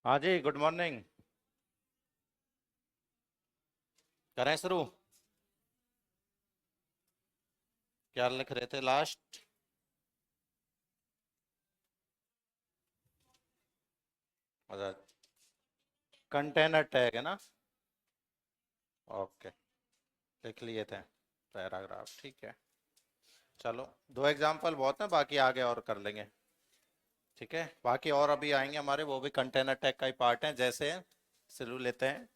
हाँ जी, good morning. करें शुरू? क्या लिख रहे थे लास्ट? अच्छा, कंटेनर टैग है ना? ओके, लिख लिए थे पैराग्राफ, ठीक है। चलो, दो एग्जाम्पल बहुत हैं, बाकी आगे और कर लेंगे। ठीक है, बाकी और अभी आएंगे हमारे, वो भी कंटेनर टैग का ही पार्ट है। जैसे शुरू लेते हैं,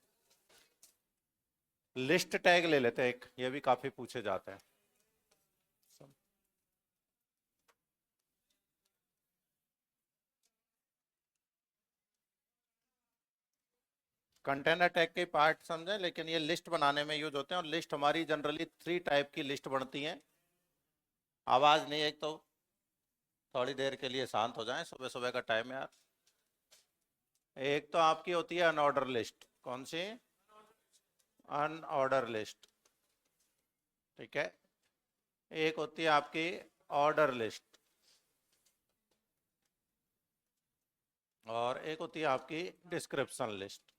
लिस्ट टैग ले लेते हैं एक, ये भी काफी पूछे जाते हैं। कंटेनर टैग के पार्ट समझे, लेकिन ये लिस्ट बनाने में यूज होते हैं। और लिस्ट हमारी जनरली थ्री टाइप की लिस्ट बनती है। आवाज नहीं, एक तो थोड़ी देर के लिए शांत हो जाएं, सुबह सुबह का टाइम है यार। एक तो आपकी होती है अनऑर्डर लिस्ट। कौन सी? Unordered list. ठीक है। एक होती है आपकी ऑर्डर लिस्ट। और एक होती है आपकी डिस्क्रिप्शन लिस्ट।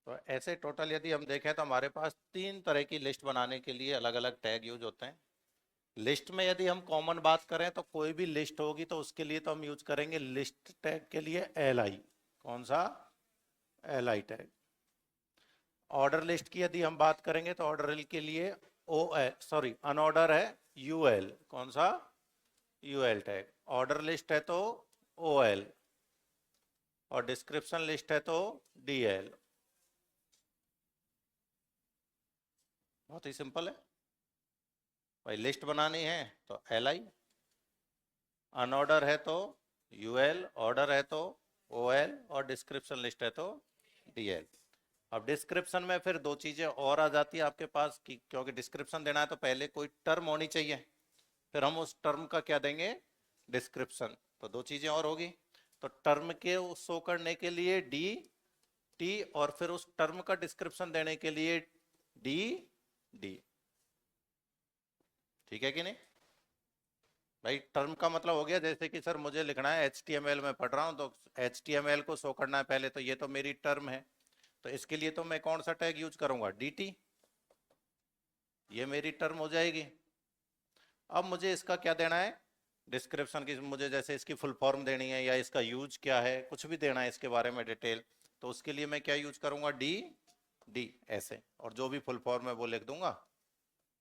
तो ऐसे टोटल यदि हम देखें तो हमारे पास तीन तरह की लिस्ट बनाने के लिए अलग अलग टैग यूज होते हैं। लिस्ट में यदि हम कॉमन बात करें तो कोई भी लिस्ट होगी तो उसके लिए तो हम यूज करेंगे लिस्ट टैग के लिए एल आई। कौन सा? L I tag. Order list की यदि हम बात करेंगे तो ऑर्डर के लिए ओ एल, सॉरी अनऑर्डर है यू एल। कौन सा? U L tag. Order list है तो ओ एल। और डिस्क्रिप्शन लिस्ट है तो डी एल। बहुत ही सिंपल है भाई। लिस्ट बनानी है तो एल आई, अनऑर्डर है तो यू एल, ऑर्डर है तो ओ एल, और डिस्क्रिप्शन लिस्ट है तो डी एल। अब डिस्क्रिप्शन में फिर दो चीजें और आ जाती है आपके पास कि क्योंकि डिस्क्रिप्शन देना है तो पहले कोई टर्म होनी चाहिए, फिर हम उस टर्म का क्या देंगे? डिस्क्रिप्शन। तो दो चीजें और होगी। तो टर्म के शो करने के लिए डी टी, और फिर उस टर्म का डिस्क्रिप्शन देने के लिए डी डी। ठीक है कि नहीं? भाई टर्म का मतलब हो गया, जैसे कि सर मुझे लिखना है एच टी एम एल में पढ़ रहा हूँ तो एच टी एम एल को शो करना है पहले, तो ये तो मेरी टर्म है। तो इसके लिए तो मैं कौन सा टैग यूज करूंगा? D T. ये मेरी टर्म हो जाएगी। अब मुझे इसका क्या देना है? डिस्क्रिप्शन की, मुझे जैसे इसकी फुल फॉर्म देनी है या इसका यूज क्या है, कुछ भी देना है इसके बारे में डिटेल। तो उसके लिए मैं क्या यूज करूंगा? डी डी ऐसे, और जो भी फुल फॉर्म है वो लिख दूंगा,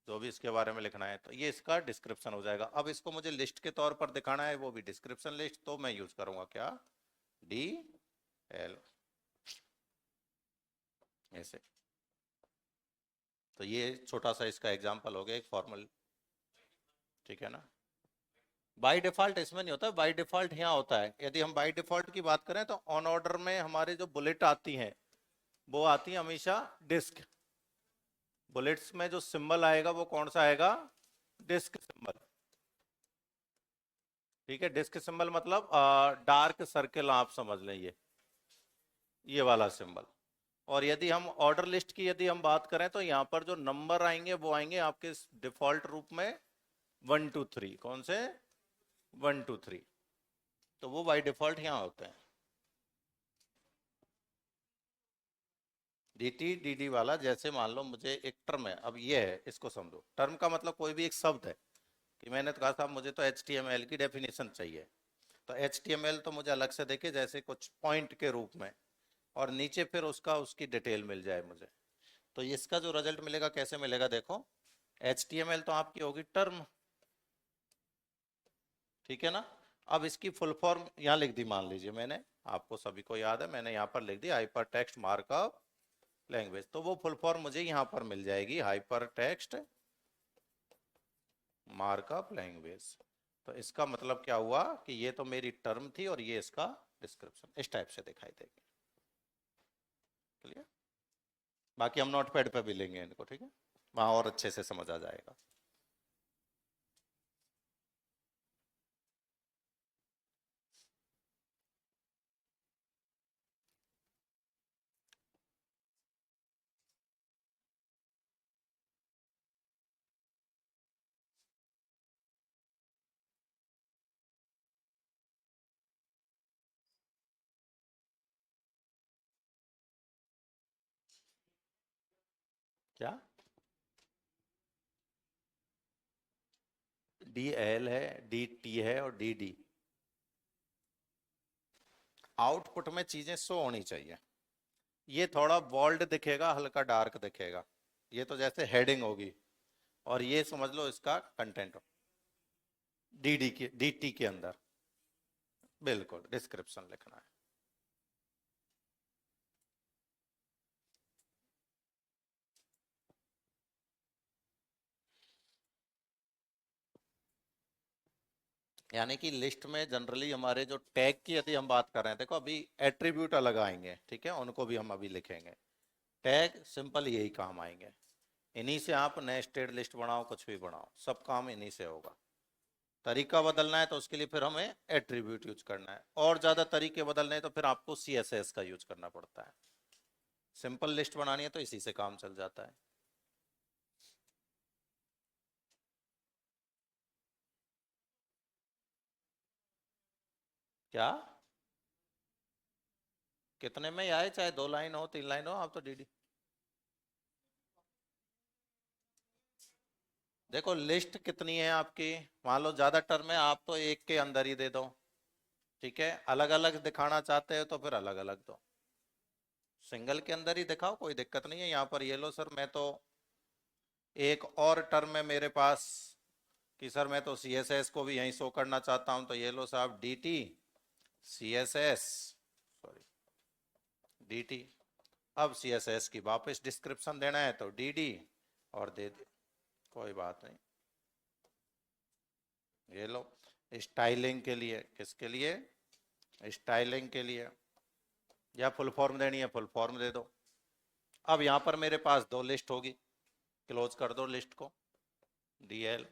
जो भी इसके बारे में लिखना है। तो ये इसका डिस्क्रिप्शन हो जाएगा। अब इसको मुझे लिस्ट के तौर पर दिखाना है, वो भी डिस्क्रिप्शन लिस्ट, तो मैं यूज करूंगा क्या? डी एल ऐसे। तो ये छोटा सा इसका एग्जांपल हो गया, एक फॉर्मल। ठीक है ना? बाय डिफॉल्ट इसमें नहीं होता, बाय डिफॉल्ट यहाँ होता है। यदि हम बाय डिफॉल्ट की बात करें तो ऑन ऑर्डर में हमारे जो बुलेट आती हैं वो आती है हमेशा डिस्क। बुलेट्स में जो सिंबल आएगा वो कौन सा आएगा? Disc symbol. ठीक है, डिस्क सिंबल मतलब डार्क सर्कल आप समझ लें, ये वाला सिंबल। और यदि हम ऑर्डर लिस्ट की यदि हम बात करें तो यहाँ पर जो नंबर आएंगे वो आएंगे आपके डिफॉल्ट रूप में 1 2 3। कौन से? 1 2 3। तो वो बाय डिफॉल्ट यहाँ होते हैं। डी टी डी डी वाला, जैसे मान लो मुझे एक टर्म है, अब ये है, इसको समझो। टर्म का मतलब कोई भी एक शब्द है, कि मैंने तो कहा था मुझे तो एच टी एम एल की डेफिनेशन चाहिए। तो एच टी एम एल तो मुझे अलग से देखे जैसे कुछ पॉइंट के रूप में, और नीचे फिर उसका उसकी डिटेल मिल जाए मुझे। तो इसका जो रिजल्ट मिलेगा कैसे मिलेगा देखो। एच टी एम एल तो आपकी होगी टर्म। ठीक है ना? अब इसकी फुल फॉर्म यहाँ लिख दी, मान लीजिए मैंने, आपको सभी को याद है मैंने यहाँ पर लिख दी हाइपर टेक्स्ट मार्कअप लैंग्वेज। तो वो फुल फॉर्म मुझे यहाँ पर मिल जाएगी, हाइपर टेक्स्ट मार्कअप लैंग्वेज। तो इसका मतलब क्या हुआ कि ये तो मेरी टर्म थी और ये इसका डिस्क्रिप्शन, इस टाइप से दिखाई देगी। क्लियर? बाकी हम नोट पैड पे भी लेंगे इनको, ठीक है? वहां और अच्छे से समझ आ जाएगा। क्या DL है, DT है और DD। आउटपुट में चीजें शो होनी चाहिए। ये थोड़ा बोल्ड दिखेगा, हल्का डार्क दिखेगा, ये तो जैसे हेडिंग होगी, और ये समझ लो इसका कंटेंट DT के अंदर बिल्कुल डिस्क्रिप्शन लिखना है। यानी कि लिस्ट में जनरली हमारे जो टैग की यदि हम बात कर रहे हैं, देखो अभी एट्रीब्यूट अलग आएंगे, ठीक है, उनको भी हम अभी लिखेंगे। टैग सिंपल यही काम आएंगे, इन्हीं से आप नेस्टेड लिस्ट बनाओ, कुछ भी बनाओ, सब काम इन्हीं से होगा। तरीका बदलना है तो उसके लिए फिर हमें एट्रीब्यूट यूज करना है, और ज्यादा तरीके बदलने हैं तो फिर आपको CSS का यूज करना पड़ता है। सिंपल लिस्ट बनानी है तो इसी से काम चल जाता है। क्या कितने में ही आए, चाहे 2 लाइन हो 3 लाइन हो, आप तो DD देखो लिस्ट कितनी है आपकी, मान लो ज्यादा टर्म है, आप तो एक के अंदर ही दे दो, ठीक है। अलग अलग दिखाना चाहते हो तो फिर अलग अलग दो, सिंगल के अंदर ही दिखाओ, कोई दिक्कत नहीं है। यहाँ पर ये लो सर, मैं तो एक और टर्म है मेरे पास कि सर मैं तो CSS को भी यहीं शो करना चाहता हूं, तो ये लो साहब DT CSS, सॉरी DT। अब CSS की वापस डिस्क्रिप्शन देना है तो DD और दे दे, कोई बात नहीं। ये लो स्टाइलिंग के लिए, किसके लिए, स्टाइलिंग के लिए, या फुल फॉर्म देनी है फुल फॉर्म दे दो। अब यहां पर मेरे पास 2 लिस्ट होगी, क्लोज कर दो लिस्ट को, DL।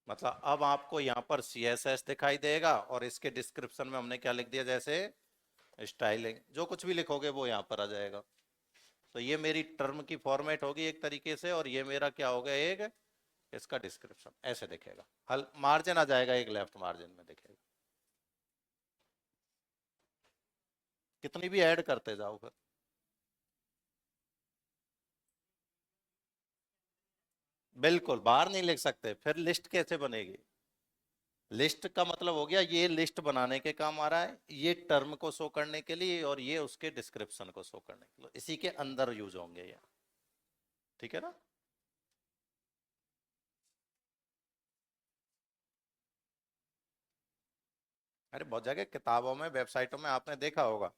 मतलब अब आपको यहाँ पर CSS दिखाई देगा, और इसके डिस्क्रिप्शन में हमने क्या लिख दिया, जैसे स्टाइलिंग, जो कुछ भी लिखोगे वो यहाँ पर आ जाएगा। तो ये मेरी टर्म की फॉर्मेट होगी एक तरीके से, और ये मेरा क्या होगा, एक इसका डिस्क्रिप्शन ऐसे दिखेगा। हल मार्जिन आ जाएगा, एक लेफ्ट मार्जिन में दिखेगा। कितनी भी ऐड करते जाओ फिर। बिल्कुल बाहर नहीं लिख सकते, फिर लिस्ट कैसे बनेगी। लिस्ट का मतलब हो गया, ये लिस्ट बनाने के काम आ रहा है, ये टर्म को शो करने के लिए, और ये उसके डिस्क्रिप्शन को शो करने के लिए, इसी के अंदर यूज होंगे ये, ठीक है ना। अरे बहुत जगह किताबों में, वेबसाइटों में आपने देखा होगा,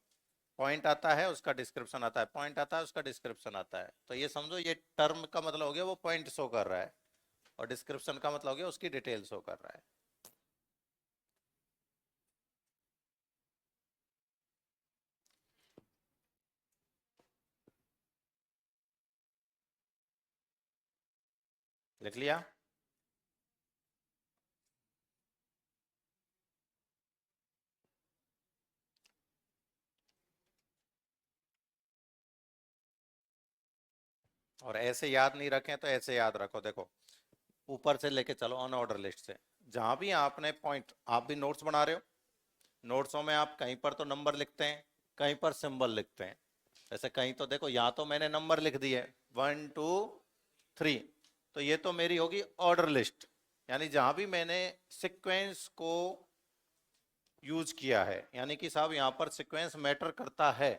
पॉइंट आता है उसका डिस्क्रिप्शन आता है, पॉइंट आता है उसका डिस्क्रिप्शन आता है। तो ये समझो ये टर्म का मतलब हो गया वो पॉइंट शो कर रहा है, और डिस्क्रिप्शन का मतलब हो गया उसकी डिटेल शो कर रहा है। लिख लिया। और ऐसे याद नहीं रखें तो ऐसे याद रखो, देखो ऊपर से लेके चलो अनऑर्डर लिस्ट से, जहां भी आपने पॉइंट, आप भी नोट्स बना रहे हो, नोट्सों में आप कहीं पर तो नंबर लिखते हैं, कहीं पर सिंबल लिखते हैं। जैसे कहीं तो देखो, यहाँ तो मैंने नंबर लिख दिए 1 2 3, तो ये तो मेरी होगी ऑर्डर लिस्ट, यानी जहां भी मैंने सीक्वेंस को यूज किया है, यानी कि साहब यहाँ पर सीक्वेंस मैटर करता है।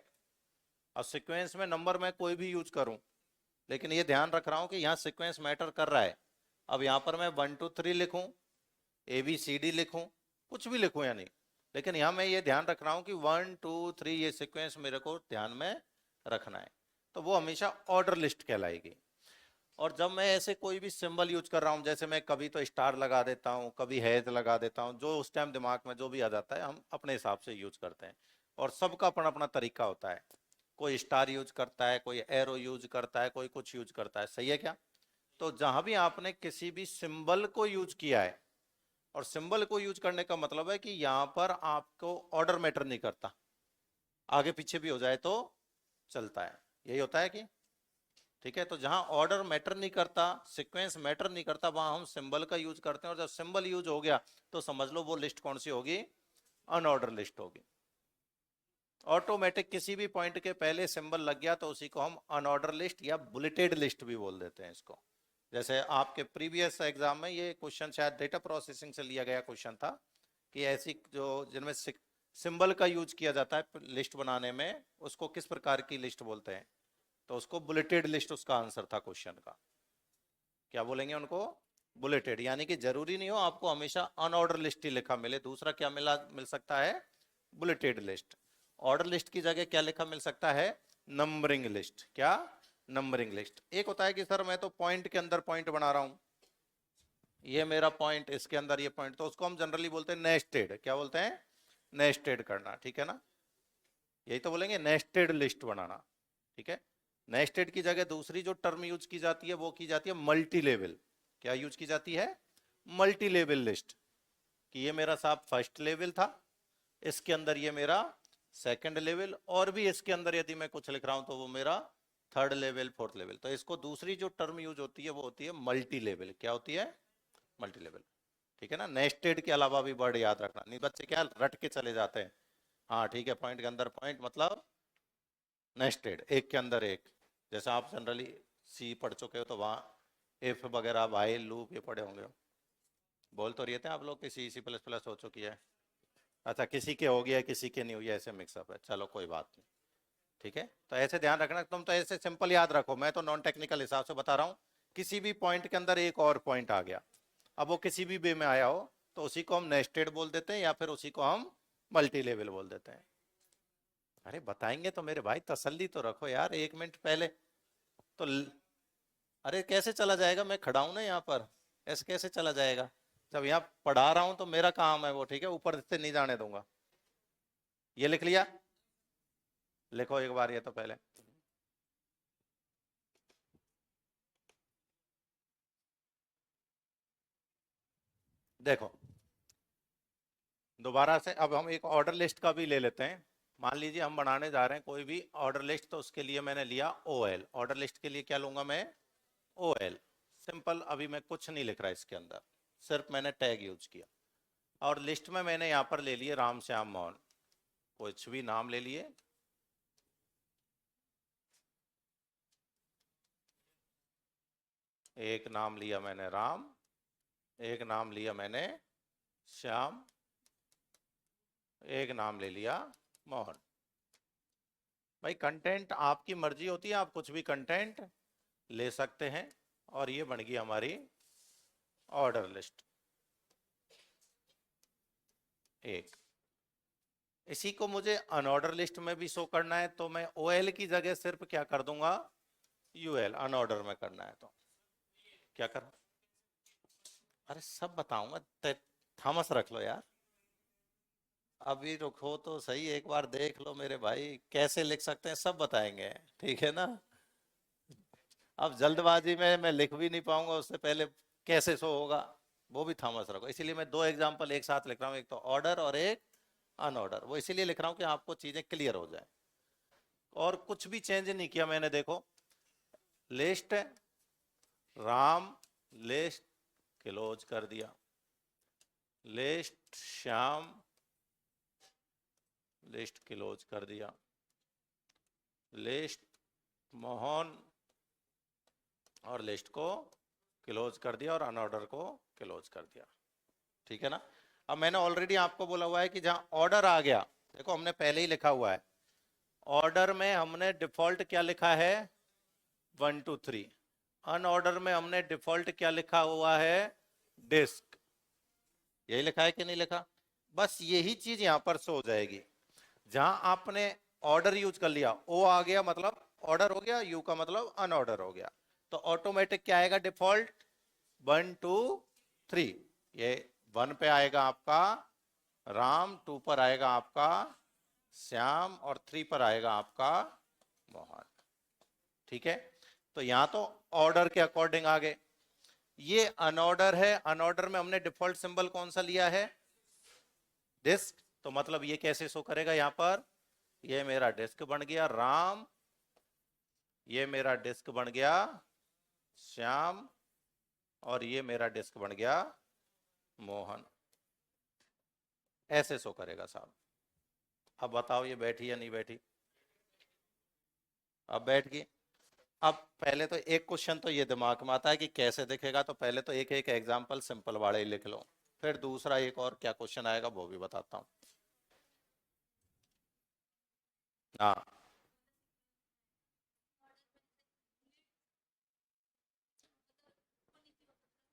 अब सीक्वेंस में नंबर मैं कोई भी यूज करूं, लेकिन ये ध्यान रख रहा हूं कि यहाँ सीक्वेंस मैटर कर रहा है। अब यहाँ पर मैं 1 2 3 लिखूं, ABCD लिखूं, कुछ भी लिखूं यानी, लेकिन यहाँ मैं ये ध्यान रख रहा हूं कि 1 2 3 ये सीक्वेंस मेरे को ध्यान में रखना है, तो वो हमेशा ऑर्डर लिस्ट कहलाएगी। और जब मैं ऐसे कोई भी सिंबल यूज कर रहा हूँ, जैसे मैं कभी तो स्टार लगा देता हूँ, कभी हैज लगा देता हूँ, जो उस टाइम दिमाग में जो भी आ जाता है हम अपने हिसाब से यूज करते हैं, और सबका अपना अपना तरीका होता है। कोई स्टार यूज करता है, कोई एरो यूज करता है, कोई कुछ यूज करता है, सही है क्या। तो जहां भी आपने किसी भी सिंबल को यूज किया है, और सिंबल को यूज करने का मतलब है कि यहां पर आपको ऑर्डर मैटर नहीं करता, आगे पीछे भी हो जाए तो चलता है, यही होता है कि, ठीक है। तो जहां ऑर्डर मैटर नहीं करता, सीक्वेंस मैटर नहीं करता, वहां हम सिंबल का यूज करते हैं, और जब सिंबल यूज हो गया तो समझ लो वो लिस्ट कौन सी होगी, अनऑर्डर लिस्ट होगी। ऑटोमेटिक किसी भी पॉइंट के पहले सिंबल लग गया तो उसी को हम अनऑर्डर लिस्ट या बुलेटेड लिस्ट भी बोल देते हैं इसको। जैसे आपके प्रीवियस एग्जाम में ये क्वेश्चन शायद डेटा प्रोसेसिंग से लिया गया क्वेश्चन था कि ऐसी जो जिनमें सिंबल का यूज किया जाता है लिस्ट बनाने में, उसको किस प्रकार की लिस्ट बोलते हैं, तो उसको बुलेटेड लिस्ट उसका आंसर था क्वेश्चन का। क्या बोलेंगे उनको? बुलेटेड। यानी कि जरूरी नहीं हो आपको हमेशा अनऑर्डर लिस्ट ही लिखा मिले, दूसरा क्या मिल सकता है? Bulleted list. ऑर्डर लिस्ट की जगह क्या लिखा मिल सकता है? Numbering list. क्या? Numbering list. एक होता है कि सर मैं तो पॉइंट के अंदर पॉइंट बना रहा हूं, ये मेरा पॉइंट, इसके अंदर ये पॉइंट, तो उसको हम जनरली बोलते हैं नेस्टेड। क्या बोलते हैं? नेस्टेड करना, ठीक है ना, यही तो बोलेंगे नेस्टेड लिस्ट बनाना, ठीक है। नेस्टेड की जगह दूसरी जो टर्म यूज की जाती है वो की जाती है मल्टी लेवल। क्या यूज की जाती है? Multi level list. कि ये मेरा साहब फर्स्ट लेवल था, इसके अंदर ये मेरा सेकंड लेवल, और भी इसके अंदर यदि मैं कुछ लिख रहा हूं तो वो मेरा थर्ड लेवल, फोर्थ लेवल। तो इसको दूसरी जो टर्म यूज होती है वो होती है मल्टी लेवल। क्या होती है? मल्टी लेवल, ठीक है ना। नेस्टेड के अलावा भी वर्ड याद रखना, नहीं बच्चे क्या रट के चले जाते हैं। हाँ ठीक है, पॉइंट के अंदर पॉइंट मतलब नेस्टेड, एक के अंदर एक। जैसे आप जनरली सी पढ़ चुके हो तो वहाँ इफ वगैरह, वाइल, लूप ये पढ़े होंगे। बोल तो रहे थे आप लोग कि सी सी प्लस प्लस हो चुकी है। अच्छा, किसी के हो गया किसी के नहीं हुई, ऐसे मिक्सअप है, चलो कोई बात नहीं, ठीक है। तो ऐसे ध्यान रखना, तुम तो ऐसे सिंपल याद रखो, मैं तो नॉन टेक्निकल हिसाब से बता रहा हूँ। किसी भी पॉइंट के अंदर एक और पॉइंट आ गया, अब वो किसी भी वे में आया हो तो उसी को हम नेस्टेड बोल देते हैं या फिर उसी को हम मल्टी लेवल बोल देते हैं। अरे बताएंगे तो मेरे भाई, तसल्ली तो रखो यार, 1 मिनट पहले तो अरे कैसे चला जाएगा, मैं खड़ा हूं ना यहाँ पर, ऐसे कैसे चला जाएगा? जब यहाँ पढ़ा रहा हूं तो मेरा काम है वो, ठीक है, ऊपर से नहीं जाने दूंगा। ये लिख लिया? लिखो एक बार ये तो पहले। देखो दोबारा से अब हम एक ऑर्डर लिस्ट का भी ले लेते हैं। मान लीजिए हम बनाने जा रहे हैं कोई भी ऑर्डर लिस्ट, तो उसके लिए मैंने लिया OL। ऑर्डर लिस्ट के लिए क्या लूंगा मैं? OL। सिंपल, अभी मैं कुछ नहीं लिख रहा इसके अंदर, सिर्फ मैंने टैग यूज किया। और लिस्ट में मैंने यहाँ पर ले लिए राम श्याम मोहन, कुछ भी नाम ले लिए। एक नाम लिया मैंने राम, एक नाम लिया मैंने श्याम, एक नाम ले लिया मोहन। भाई कंटेंट आपकी मर्जी होती है, आप कुछ भी कंटेंट ले सकते हैं। और ये बन गई हमारी ऑर्डर लिस्ट एक। इसी को मुझे अनऑर्डर लिस्ट में भी शो करना है तो मैं OL की जगह सिर्फ क्या कर दूंगा? UL। अनऑर्डर में करना है तो क्या कर, अरे सब बताऊंगा, थॉमस रख लो यार। अभी रुको तो सही, एक बार देख लो मेरे भाई, कैसे लिख सकते हैं सब बताएंगे, ठीक है ना। अब जल्दबाजी में मैं लिख भी नहीं पाऊंगा, उससे पहले कैसे शो होगा, वो भी थॉमस रखो। इसीलिए मैं 2 एग्जाम्पल एक साथ लिख रहा हूँ, एक तो ऑर्डर और एक अनऑर्डर। वो इसीलिए लिख रहा हूँ कि आपको चीजें क्लियर हो जाए। और कुछ भी चेंज नहीं किया मैंने, देखो लिस्ट राम, लिस्ट क्लोज कर दिया, लिस्ट श्याम, लिस्ट क्लोज कर दिया, लिस्ट मोहन, और लिस्ट को क्लोज कर दिया, और अनऑर्डर को क्लोज कर दिया, ठीक है ना। अब मैंने ऑलरेडी आपको बोला हुआ है कि जहां ऑर्डर आ गया, देखो हमने पहले ही लिखा हुआ है, ऑर्डर में हमने डिफॉल्ट क्या लिखा है? 1 2 3। अनऑर्डर में हमने डिफॉल्ट क्या लिखा हुआ है? डिस्क। यही लिखा है कि नहीं लिखा? बस यही चीज यहां पर शो हो जाएगी। जहां आपने ऑर्डर यूज कर लिया, ओ आ गया मतलब ऑर्डर हो गया, यू का मतलब अनऑर्डर हो गया, तो ऑटोमेटिक क्या आएगा डिफॉल्ट? 1 2 3। ये 1 पे आएगा आपका राम, 2 पर आएगा आपका श्याम, और 3 पर आएगा आपका मोहन, ठीक है। तो यहां तो ऑर्डर के अकॉर्डिंग आ गए। ये अनऑर्डर है, अनऑर्डर में हमने डिफॉल्ट सिंबल कौन सा लिया है? डिस्क। तो मतलब ये कैसे शो करेगा यहां पर? ये मेरा डिस्क बन गया राम, ये मेरा डिस्क बन गया श्याम, और ये मेरा डिस्क बन गया मोहन। ऐसे शो करेगा साहब, अब बताओ ये बैठी या नहीं बैठी? अब बैठ गई। अब पहले तो एक क्वेश्चन तो ये दिमाग में आता है कि कैसे दिखेगा, तो पहले तो एक एक एग्जांपल सिंपल वाले ही लिख लो, फिर दूसरा एक और क्या क्वेश्चन आएगा वो भी बताता हूँ। हाँ,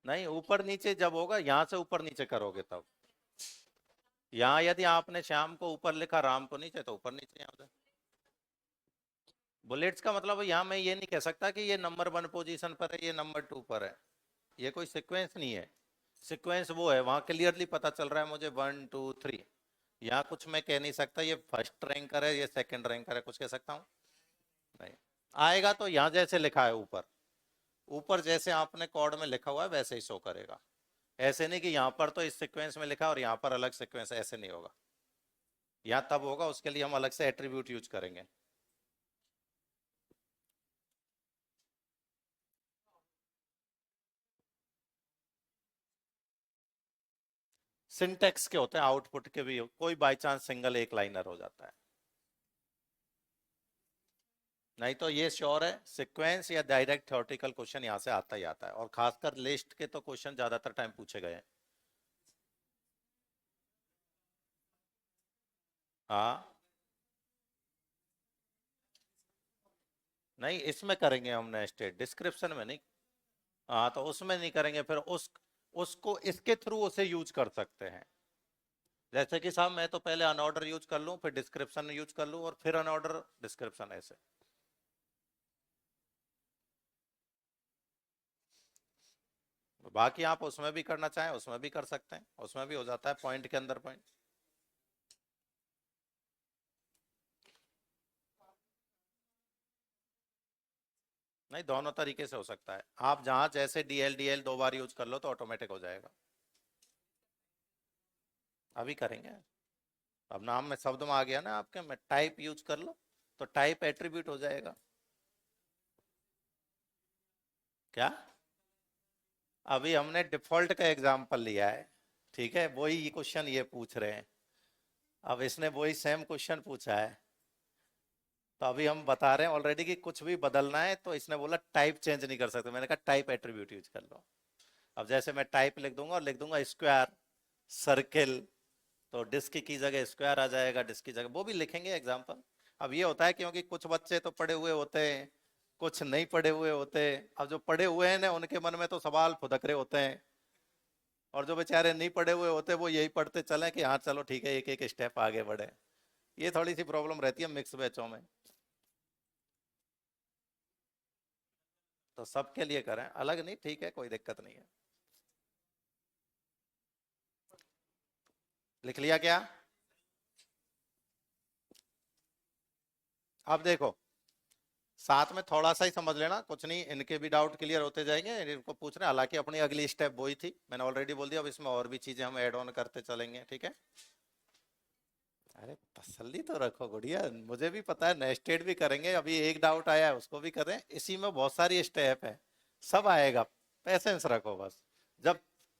नहीं ऊपर नीचे जब होगा यहाँ से ऊपर नीचे करोगे तब। यहाँ यदि आपने श्याम को ऊपर लिखा राम को नीचे, तो ऊपर नीचे यहाँ से। बुलेट्स का मतलब यहाँ मैं ये नहीं कह सकता कि ये नंबर 1 पोजीशन पर है, ये नंबर 2 पर है। ये कोई सीक्वेंस नहीं है। सीक्वेंस वो है, वहां क्लियरली पता चल रहा है मुझे 1 2 3। यहाँ कुछ मैं कह नहीं सकता ये फर्स्ट रैंकर है ये सेकंड रैंकर है, कुछ कह सकता हूँ? नहीं। आएगा तो यहाँ जैसे लिखा है ऊपर, ऊपर जैसे आपने कोड में लिखा हुआ है वैसे ही शो करेगा। ऐसे नहीं कि यहाँ पर तो इस सीक्वेंस में लिखा और यहाँ पर अलग सीक्वेंस, ऐसे नहीं होगा। यहाँ तब होगा, उसके लिए हम अलग से एट्रीब्यूट यूज करेंगे। सिंटेक्स के होते हैं, आउटपुट के भी कोई बाई चांस सिंगल एक लाइनर हो जाता है। नहीं तो ये श्योर है सीक्वेंस या डायरेक्ट थ्योरेटिकल क्वेश्चन यहाँ से आता ही आता है, और खासकर लिस्ट के तो क्वेश्चन ज्यादातर टाइम पूछे गए हैं। हाँ, नहीं इसमें करेंगे हम नेस्टेड, डिस्क्रिप्शन में नहीं। हाँ, तो उसमें नहीं करेंगे, फिर उसको इसके थ्रू उसे यूज कर सकते हैं। जैसे कि साहब मैं तो पहले अनऑर्डर यूज कर लूं, फिर डिस्क्रिप्शन यूज कर लूं, और फिर अनऑर्डर डिस्क्रिप्शन, ऐसे। बाकी आप उसमें भी करना चाहें उसमें भी कर सकते हैं, उसमें भी हो जाता है पॉइंट के अंदर पॉइंट। नहीं, दोनों तरीके से हो सकता है। आप जहां जैसे डीएल डीएल 2 बार यूज कर लो तो ऑटोमेटिक हो जाएगा। अभी करेंगे। अब नाम में शब्द में आ गया ना आपके, में टाइप यूज कर लो तो टाइप एट्रीब्यूट हो जाएगा। क्या? अभी हमने डिफॉल्ट का एग्जांपल लिया है, ठीक है, वही क्वेश्चन ये पूछ रहे हैं। अब इसने वही सेम क्वेश्चन पूछा है, तो अभी हम बता रहे हैं ऑलरेडी कि कुछ भी बदलना है तो इसने बोला टाइप चेंज नहीं कर सकते, मैंने कहा टाइप एट्रीब्यूट यूज कर लो। अब जैसे मैं टाइप लिख दूंगा और लिख दूंगा स्क्वायर, सर्किल, तो डिस्क की जगह स्क्वायर आ जाएगा, डिस्क की जगह, वो भी लिखेंगे एग्जांपल। अब ये होता है क्योंकि कुछ बच्चे तो पढ़े हुए होते हैं, कुछ नहीं पढ़े हुए होते। अब जो पढ़े हुए हैं ना उनके मन में तो सवाल फुदक रहे होते हैं, और जो बेचारे नहीं पढ़े हुए होते वो यही पढ़ते चले कि हाँ चलो ठीक है एक एक स्टेप आगे बढ़े। ये थोड़ी सी प्रॉब्लम रहती है मिक्स बैचों में। तो सबके लिए करें अलग नहीं, ठीक है, कोई दिक्कत नहीं है। लिख लिया क्या? अब देखो, साथ में थोड़ा सा ही समझ लेना, कुछ नहीं, इनके भी डाउट क्लियर होते जाएंगे, इनको पूछ रहे हैं, हालांकि अपनी अगली स्टेप वही थी, मैंने ऑलरेडी बोल दिया, अब इसमें और भी चीजें हम ऐड ऑन करते चलेंगे, ठीक है। अरे तसल्ली तो रखो गुड़िया, मुझे भी पता है नेस्टेड भी करेंगे, अभी एक डाउट आया है उसको भी करें, इसी में बहुत सारी स्टेप है, सब आएगा। पेशेंस रखो बस, जब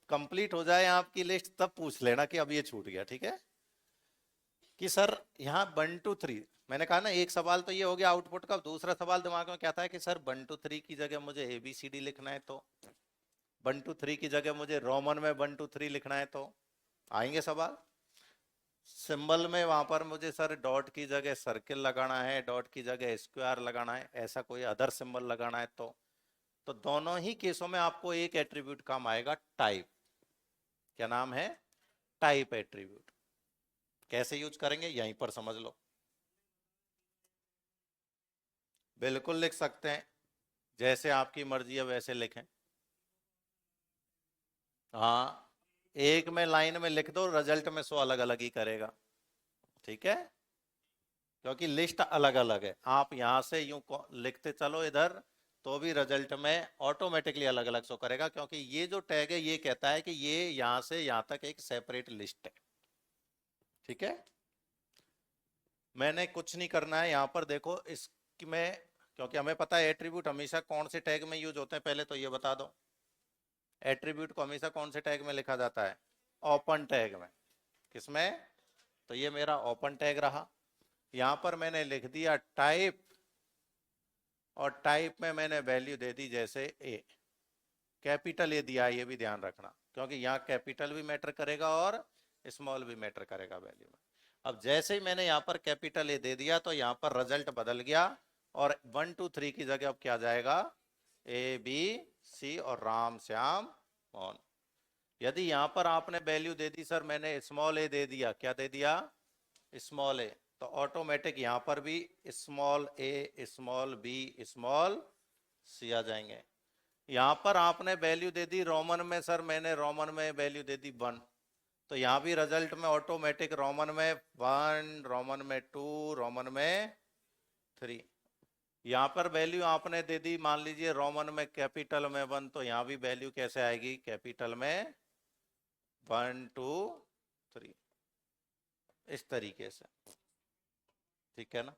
कंप्लीट हो जाए आपकी लिस्ट तब पूछ लेना कि अब ये छूट गया, ठीक है। कि सर यहाँ 1 2 3, मैंने कहा ना एक सवाल तो ये हो गया आउटपुट का, दूसरा सवाल दिमाग में क्या था कि सर 1 2 3 की जगह मुझे ABCD लिखना है, तो 1 2 3 की जगह मुझे रोमन में 1 2 3 लिखना है, तो आएंगे सवाल। सिंबल में वहां पर मुझे सर डॉट की जगह सर्किल लगाना है, डॉट की जगह स्क्वायर लगाना है, ऐसा कोई अदर सिंबल लगाना है, तो दोनों ही केसों में आपको एक एट्रीब्यूट काम आएगा, टाइप। क्या नाम है? Type attribute. कैसे यूज करेंगे यहीं पर समझ लो। बिल्कुल लिख सकते हैं, जैसे आपकी मर्जी है वैसे लिखें। हाँ, एक में लाइन में लिख दो, रिजल्ट में सो अलग अलग ही करेगा, ठीक है, क्योंकि लिस्ट अलग अलग है। आप यहां से यूं लिखते चलो इधर, तो भी रिजल्ट में ऑटोमेटिकली अलग अलग शो करेगा, क्योंकि ये जो टैग है ये कहता है कि ये यहां से यहां तक एक सेपरेट लिस्ट है, ठीक है। मैंने कुछ नहीं करना है यहाँ पर, देखो इसमें, क्योंकि हमें पता है एट्रीब्यूट हमेशा कौन से टैग में यूज होते हैं, पहले तो ये बता दो। एट्रीब्यूट को हमेशा कौन से टैग में लिखा जाता है? ओपन टैग में। किसमें? तो ये मेरा ओपन टैग रहा, यहां पर मैंने लिख दिया टाइप, और टाइप में मैंने वैल्यू दे दी जैसे ए, कैपिटल ए दिया, ये भी ध्यान रखना, क्योंकि यहाँ कैपिटल भी मैटर करेगा और स्मॉल भी मैटर करेगा वैल्यू में। अब जैसे ही मैंने यहाँ पर कैपिटल ए दे दिया तो यहाँ पर रिजल्ट बदल गया, और 1 2 3 की जगह अब क्या जाएगा, ए बी सी और राम श्याम मोहन। यदि यहाँ पर आपने वैल्यू दे दी सर मैंने स्मॉल ए दे दिया, क्या दे दिया, स्मॉल ए, तो ऑटोमेटिक यहाँ पर भी स्मॉल ए स्मॉल बी स्मॉल सी आ जाएंगे। यहाँ पर आपने वैल्यू दे दी रोमन में, सर मैंने रोमन में वैल्यू दे दी 1, तो यहाँ भी रिजल्ट में ऑटोमेटिक रोमन में 1, रोमन में 2, रोमन में 3। यहाँ पर वैल्यू आपने दे दी मान लीजिए रोमन में कैपिटल में 1, तो यहाँ भी वैल्यू कैसे आएगी, कैपिटल में 1 2 3, इस तरीके से, ठीक है ना।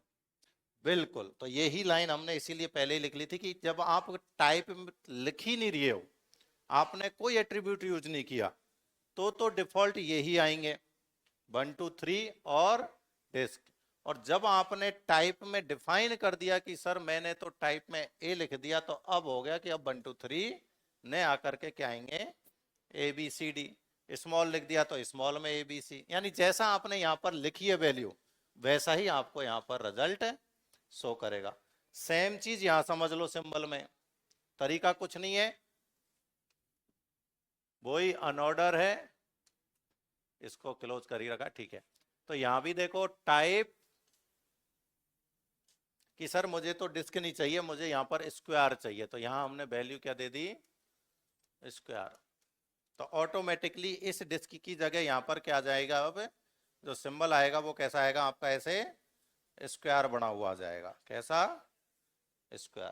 बिल्कुल, तो यही लाइन हमने इसीलिए पहले ही लिख ली थी कि जब आप टाइप लिख ही नहीं रहे हो, आपने कोई एट्रीब्यूट यूज नहीं किया, तो डिफॉल्ट यही आएंगे 1 2 3 और डिस्क। और जब आपने टाइप में डिफाइन कर दिया कि सर मैंने तो टाइप में ए लिख दिया, तो अब हो गया कि अब 1 2 3 ने आकर के क्या आएंगे, A B C D. Small लिख दिया तो स्मॉल में ए बी सी, यानी जैसा आपने यहां पर लिखी है वैल्यू, वैसा ही आपको यहां पर रिजल्ट शो करेगा। सेम चीज यहां समझ लो, सिंबल में तरीका कुछ नहीं है, वही अनऑर्डर है, इसको क्लोज कर ही रखा, ठीक है। तो यहां भी देखो टाइप कि सर मुझे तो डिस्क नहीं चाहिए, मुझे यहां पर स्क्वायर चाहिए, तो यहां हमने वैल्यू क्या दे दी, स्क्वायर। तो ऑटोमेटिकली इस डिस्क की जगह यहां पर क्या आ जाएगा, अब जो सिंबल आएगा वो कैसा आएगा आपका, ऐसे स्क्वायर बना हुआ आ जाएगा, कैसा, स्क्वायर।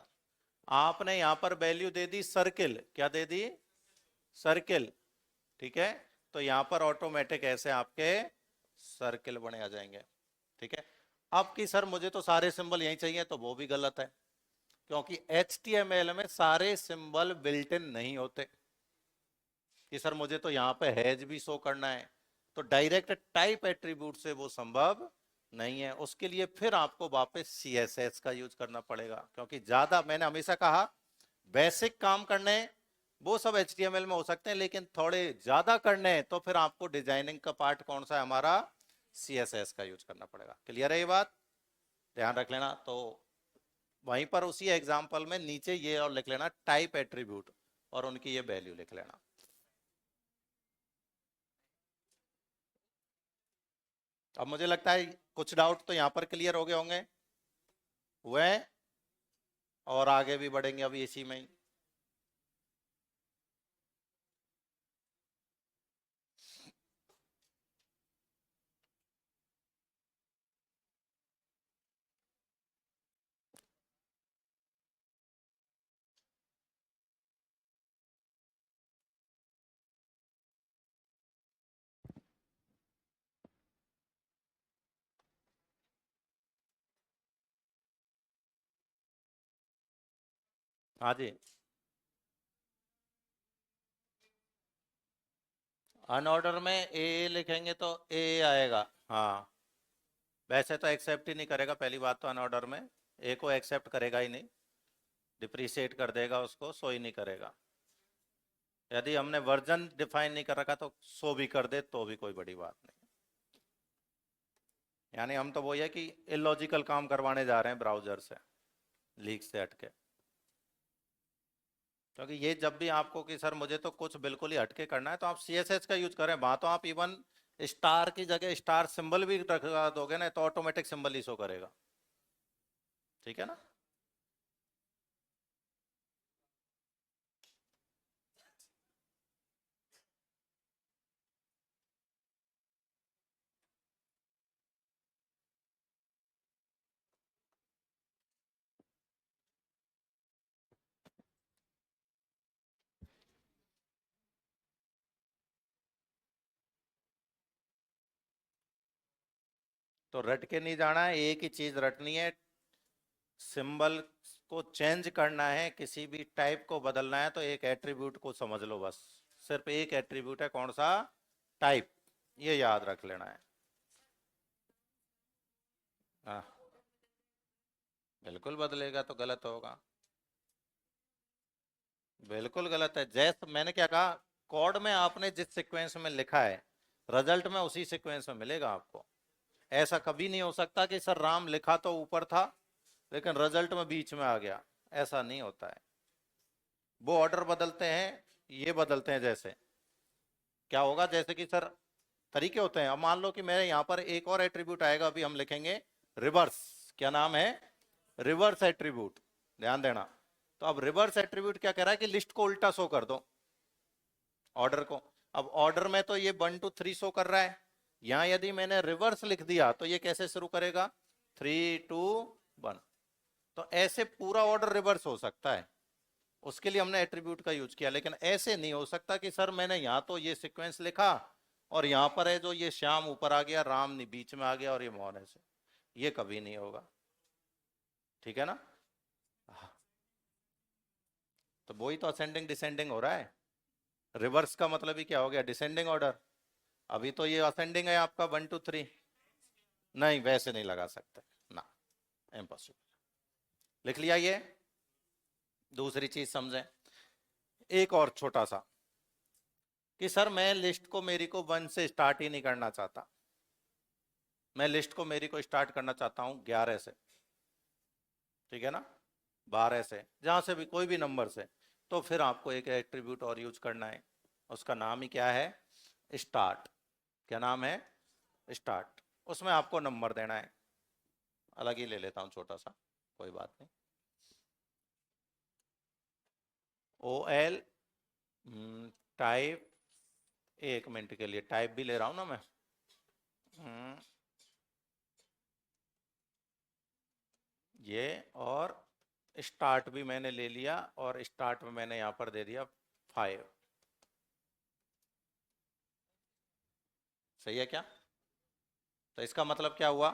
आपने यहां पर वैल्यू दे दी सर्किल, क्या दे दी, सर्किल, ठीक है। तो यहां पर ऑटोमेटिक ऐसे आपके सर्किल बने आ जाएंगे, ठीक है। अब कि सर मुझे तो सारे सिंबल यही चाहिए, तो वो भी गलत है, क्योंकि HTML में सारे सिंबल बिल्ट इन नहीं होते कि सर मुझे तो यहां पे हैज भी शो करना है, तो डायरेक्ट टाइप एट्रीब्यूट से वो संभव नहीं है। उसके लिए फिर आपको वापस CSS का यूज करना पड़ेगा, क्योंकि ज्यादा, मैंने हमेशा कहा बेसिक काम करने वो सब HTML में हो सकते हैं, लेकिन थोड़े ज्यादा करने हैं तो फिर आपको डिजाइनिंग का पार्ट कौन सा है हमारा, CSS का यूज करना पड़ेगा। क्लियर है ये बात, ध्यान रख लेना। तो वहीं पर उसी एग्जांपल में नीचे ये और लिख लेना टाइप एट्रीब्यूट, और उनकी ये वैल्यू लिख लेना। अब मुझे लगता है कुछ डाउट तो यहां पर क्लियर हो गए होंगे, हुए, और आगे भी बढ़ेंगे अभी इसी में ही। हाँ जी, अनऑर्डर में ए लिखेंगे तो ए आएगा, हाँ। वैसे तो एक्सेप्ट ही नहीं करेगा, पहली बात तो अनऑर्डर में ए को एक्सेप्ट करेगा ही नहीं, डिप्रीशिएट कर देगा उसको, सो ही नहीं करेगा। यदि हमने वर्जन डिफाइन नहीं कर रखा तो सो भी कर दे तो भी कोई बड़ी बात नहीं। यानी हम तो वो है कि इलॉजिकल काम करवाने जा रहे हैं ब्राउजर से, लीक से हटके। क्योंकि ये जब भी आपको कि सर मुझे तो कुछ बिल्कुल ही हटके करना है, तो आप CSS का यूज करें, वहां तो आप इवन स्टार की जगह स्टार सिंबल भी रख दोगे ना, तो ऑटोमेटिक सिंबल ही शो करेगा, ठीक है ना। तो रट के नहीं जाना है, एक ही चीज रटनी है, सिंबल को चेंज करना है, किसी भी टाइप को बदलना है, तो एक एट्रीब्यूट को समझ लो बस, सिर्फ एक एट्रीब्यूट है, कौन सा, टाइप, ये याद रख लेना है। हाँ, बिल्कुल बदलेगा तो गलत होगा। बिल्कुल गलत है। जैसे मैंने क्या कहा, कोड में आपने जिस सीक्वेंस में लिखा है, रिजल्ट में उसी सीक्वेंस में मिलेगा आपको। ऐसा कभी नहीं हो सकता कि सर राम लिखा तो ऊपर था लेकिन रिजल्ट में बीच में आ गया, ऐसा नहीं होता है। वो ऑर्डर बदलते हैं, ये बदलते हैं। जैसे क्या होगा, जैसे कि सर तरीके होते हैं। अब मान लो कि मेरे यहाँ पर एक और एट्रीब्यूट आएगा, अभी हम लिखेंगे रिवर्स। क्या नाम है? Reverse attribute. ध्यान देना। तो अब रिवर्स एट्रीब्यूट क्या कह रहा है कि लिस्ट को उल्टा शो कर दो, ऑर्डर को। अब ऑर्डर में तो ये 1 2 3 शो कर रहा है, यहां यदि मैंने रिवर्स लिख दिया तो ये कैसे शुरू करेगा? 3 2 1। तो ऐसे पूरा ऑर्डर रिवर्स हो सकता है, उसके लिए हमने एट्रीब्यूट का यूज किया। लेकिन ऐसे नहीं हो सकता कि सर मैंने यहाँ तो ये सीक्वेंस लिखा और यहाँ पर है जो ये श्याम ऊपर आ गया, राम नहीं बीच में आ गया और ये मोहन ऐसे, ये कभी नहीं होगा। ठीक है ना? हाँ, तो वही तो असेंडिंग डिसेंडिंग हो रहा है। रिवर्स का मतलब ही क्या हो गया? Descending order. अभी तो ये असेंडिंग है आपका 1 2 3। नहीं, वैसे नहीं लगा सकते ना, इम्पॉसिबल। लिख लिया ये। दूसरी चीज समझें, एक और छोटा सा, कि सर मैं लिस्ट को मेरी को 1 से स्टार्ट ही नहीं करना चाहता, मैं लिस्ट को मेरी को स्टार्ट करना चाहता हूं 11 से। ठीक है ना? 12 से, जहां से भी, कोई भी नंबर से। तो फिर आपको एक एट्रीब्यूट और यूज करना है, उसका नाम ही क्या है? स्टार्ट। क्या नाम है? स्टार्ट। उसमें आपको नंबर देना है। अलग ही ले लेता हूं छोटा सा, कोई बात नहीं। OL टाइप, 1 मिनट के लिए टाइप भी ले रहा हूं ना मैं। हम्म, ये और स्टार्ट भी मैंने ले लिया, और स्टार्ट में मैंने यहां पर दे दिया 5। सही है क्या? तो इसका मतलब क्या हुआ?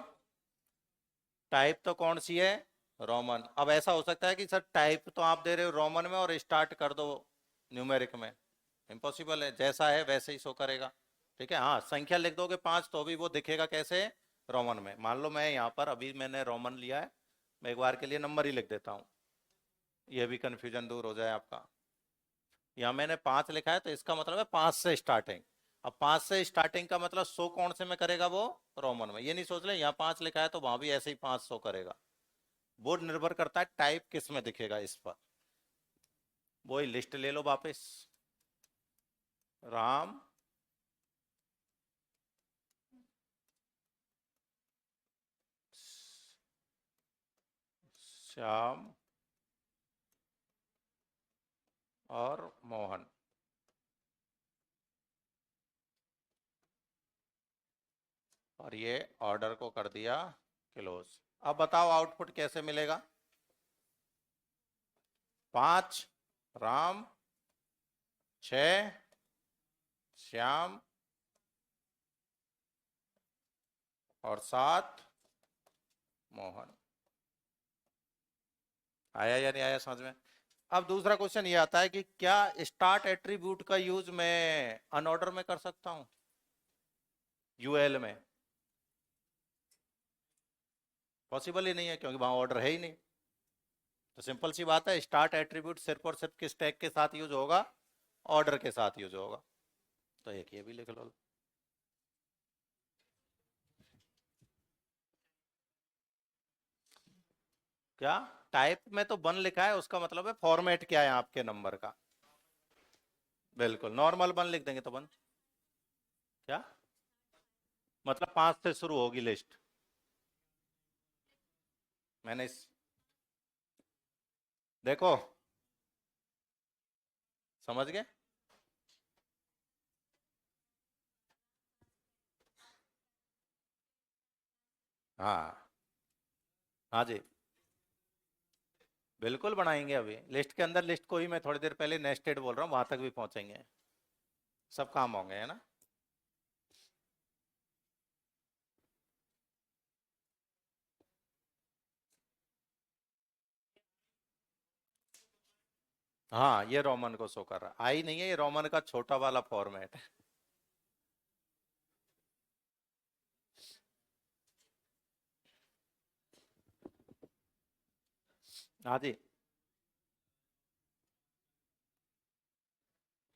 टाइप तो कौन सी है? रोमन। अब ऐसा हो सकता है कि सर टाइप तो आप दे रहे हो रोमन में और स्टार्ट कर दो न्यूमेरिक में, इम्पॉसिबल है। जैसा है वैसे ही शो करेगा। ठीक है, हाँ संख्या लिख दोगे 5 तो भी वो दिखेगा कैसे? रोमन में। मान लो मैं यहाँ पर अभी मैंने रोमन लिया है, मैं एक बार के लिए नंबर ही लिख देता हूँ, ये भी कंफ्यूजन दूर हो जाए आपका। यहाँ मैंने 5 लिखा है तो इसका मतलब है 5 से स्टार्टिंग। अब 5 से स्टार्टिंग का मतलब शो कौन से में करेगा? वो रोमन में। ये नहीं सोच ले यहाँ 5 लिखा है तो वहां भी ऐसे ही 5 शो करेगा। वो निर्भर करता है टाइप किस में दिखेगा इस पर। वही लिस्ट ले लो वापस। राम, श्याम और मोहन। और ये ऑर्डर को कर दिया क्लोज। अब बताओ आउटपुट कैसे मिलेगा? 5 राम, 6 श्याम और 7 मोहन। आया या नहीं आया समझ में? अब दूसरा क्वेश्चन ये आता है कि क्या स्टार्ट एट्रीब्यूट का यूज मैं अनऑर्डर में कर सकता हूं, यूएल में? पॉसिबल ही नहीं है क्योंकि वहां ऑर्डर है ही नहीं। तो सिंपल सी बात है, स्टार्ट एट्रीब्यूट सिर्फ और सिर्फ किस टैग के साथ यूज होगा? ऑर्डर के साथ यूज होगा। तो एक ये भी लिख लो। क्या? टाइप में तो 1 लिखा है, उसका मतलब है फॉर्मेट क्या है आपके नंबर का। बिल्कुल नॉर्मल 1 लिख देंगे तो 1। क्या मतलब? 5 से शुरू होगी लिस्ट। मैंने देखो, समझ गए? हाँ, हाँ जी, बिल्कुल बनाएंगे। अभी लिस्ट के अंदर लिस्ट को ही मैं थोड़ी देर पहले नेस्टेड बोल रहा हूँ, वहां तक भी पहुंचेंगे। सब काम होंगे, है ना? हाँ, ये रोमन को शो कर रहा है, आई नहीं है, ये रोमन का छोटा वाला फॉर्मेट है। हाँ जी,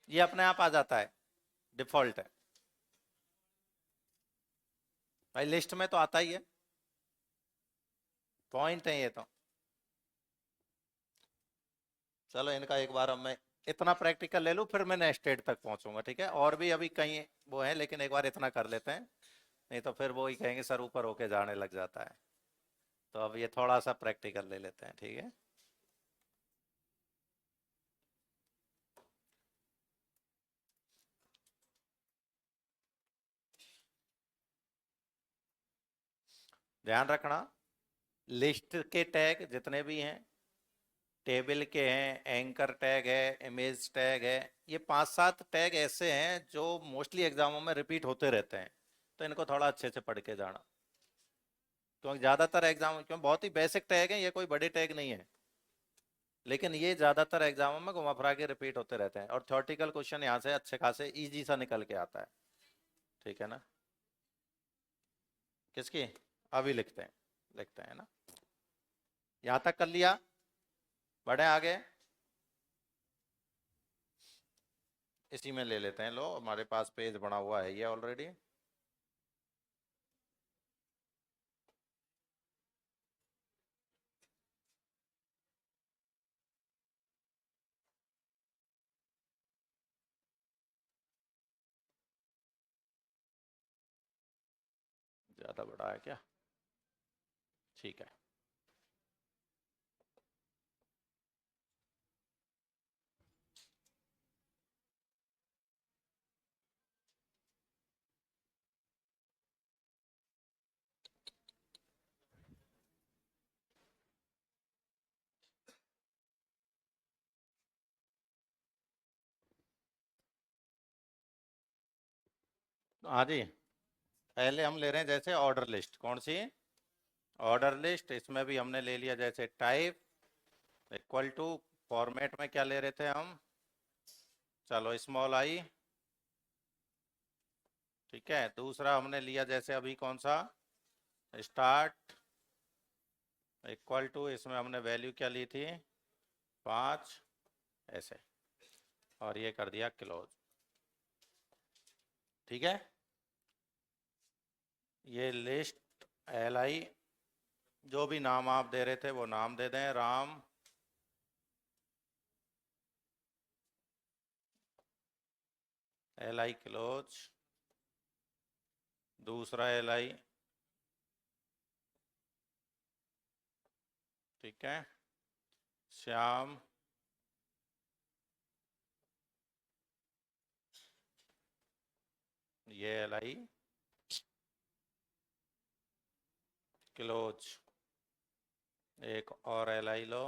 ये अपने आप आ जाता है, डिफॉल्ट है भाई, लिस्ट में तो आता ही है, पॉइंट है ये तो। चलो इनका एक बार अब मैं इतना प्रैक्टिकल ले लूँ, फिर मैं नेक्स्ट स्टेट तक पहुंचूंगा, ठीक है? और भी अभी कहीं वो है, लेकिन एक बार इतना कर लेते हैं, नहीं तो फिर वो ही कहेंगे सर ऊपर होके जाने लग जाता है। तो अब ये थोड़ा सा प्रैक्टिकल ले लेते हैं, ठीक है? ध्यान रखना, लिस्ट के टैग जितने भी हैं, टेबल के हैं, एंकर टैग है, इमेज टैग है, ये 5-7 टैग ऐसे हैं जो मोस्टली एग्जामों में रिपीट होते रहते हैं, तो इनको थोड़ा अच्छे से पढ़ के जाना, क्योंकि ज्यादातर एग्जाम, क्यों बहुत ही बेसिक टैग है, ये कोई बड़े टैग नहीं है, लेकिन ये ज्यादातर एग्जामों में घुमा फिरा के रिपीट होते रहते हैं, और थ्योरेटिकल क्वेश्चन यहाँ से अच्छे खासे इजी सा निकल के आता है, ठीक है ना? किसकी? अभी लिखते हैं ना, यहाँ तक कर लिया, बढ़े आगे, इसी में ले लेते हैं, लो हमारे पास पेज बना हुआ है ये ऑलरेडी। ज्यादा बड़ा है क्या? ठीक है। हाँ जी, पहले हम ले रहे हैं जैसे ऑर्डर लिस्ट, कौन सी? ऑर्डर लिस्ट, इसमें भी हमने ले लिया जैसे टाइप इक्वल टू, फॉर्मेट में क्या ले रहे थे हम? चलो स्मॉल आई, ठीक है। दूसरा हमने लिया जैसे अभी कौन सा? स्टार्ट इक्वल टू, इसमें हमने वैल्यू क्या ली थी? 5, ऐसे, और ये कर दिया क्लोज, ठीक है। ये लिस्ट एल आई, जो भी नाम आप दे रहे थे वो नाम दे दें, राम, एल आई क्लोज, दूसरा एल आई, ठीक है, श्याम, ये एल आई क्लोज, एक और एल आई लो,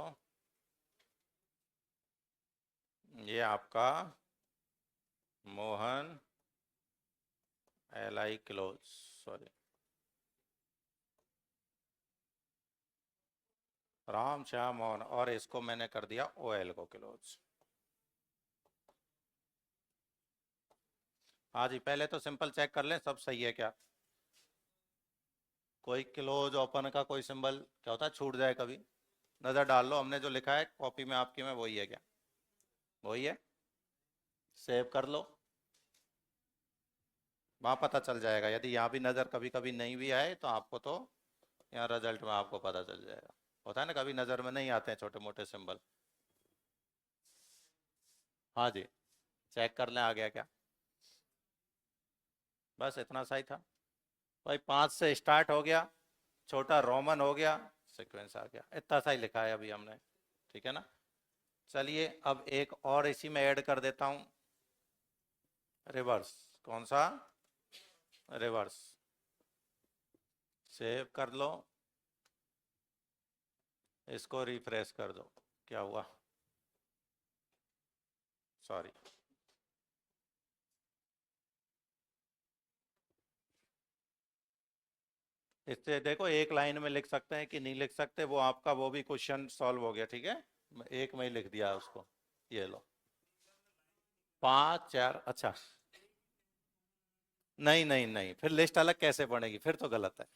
ये आपका Mohan, L I close, sorry, Ram Shyam Mohan, और इसको मैंने कर दिया ओ एल को क्लोज। हाँ जी, पहले तो सिंपल चेक कर लें सब सही है क्या, कोई क्लोज ओपन का कोई सिंबल क्या होता है छूट जाए कभी, नज़र डाल लो, हमने जो लिखा है कॉपी में आपकी में वही है क्या? वही है, सेव कर लो, वहाँ पता चल जाएगा, यदि यहाँ भी नज़र कभी कभी नहीं भी आए तो आपको तो यहाँ रिजल्ट में आपको पता चल जाएगा, होता है ना कभी नज़र में नहीं आते हैं छोटे मोटे सिंबल। हाँ जी, चेक कर लें आ गया क्या, बस इतना सही था भाई, 5 से स्टार्ट हो गया, छोटा रोमन हो गया, सीक्वेंस आ गया, इतना सा ही लिखा है अभी हमने, ठीक है ना? चलिए अब एक और इसी में ऐड कर देता हूँ, रिवर्स, कौन सा? रिवर्स, सेव कर लो, इसको रिफ्रेश कर दो, क्या हुआ? सॉरी, इससे देखो एक लाइन में लिख सकते हैं कि नहीं लिख सकते, वो आपका वो भी क्वेश्चन सॉल्व हो गया, ठीक है, एक में ही लिख दिया उसको, ये लो 5 4, अच्छा, नहीं नहीं नहीं, फिर लिस्ट अलग कैसे बनेगी, फिर तो गलत है,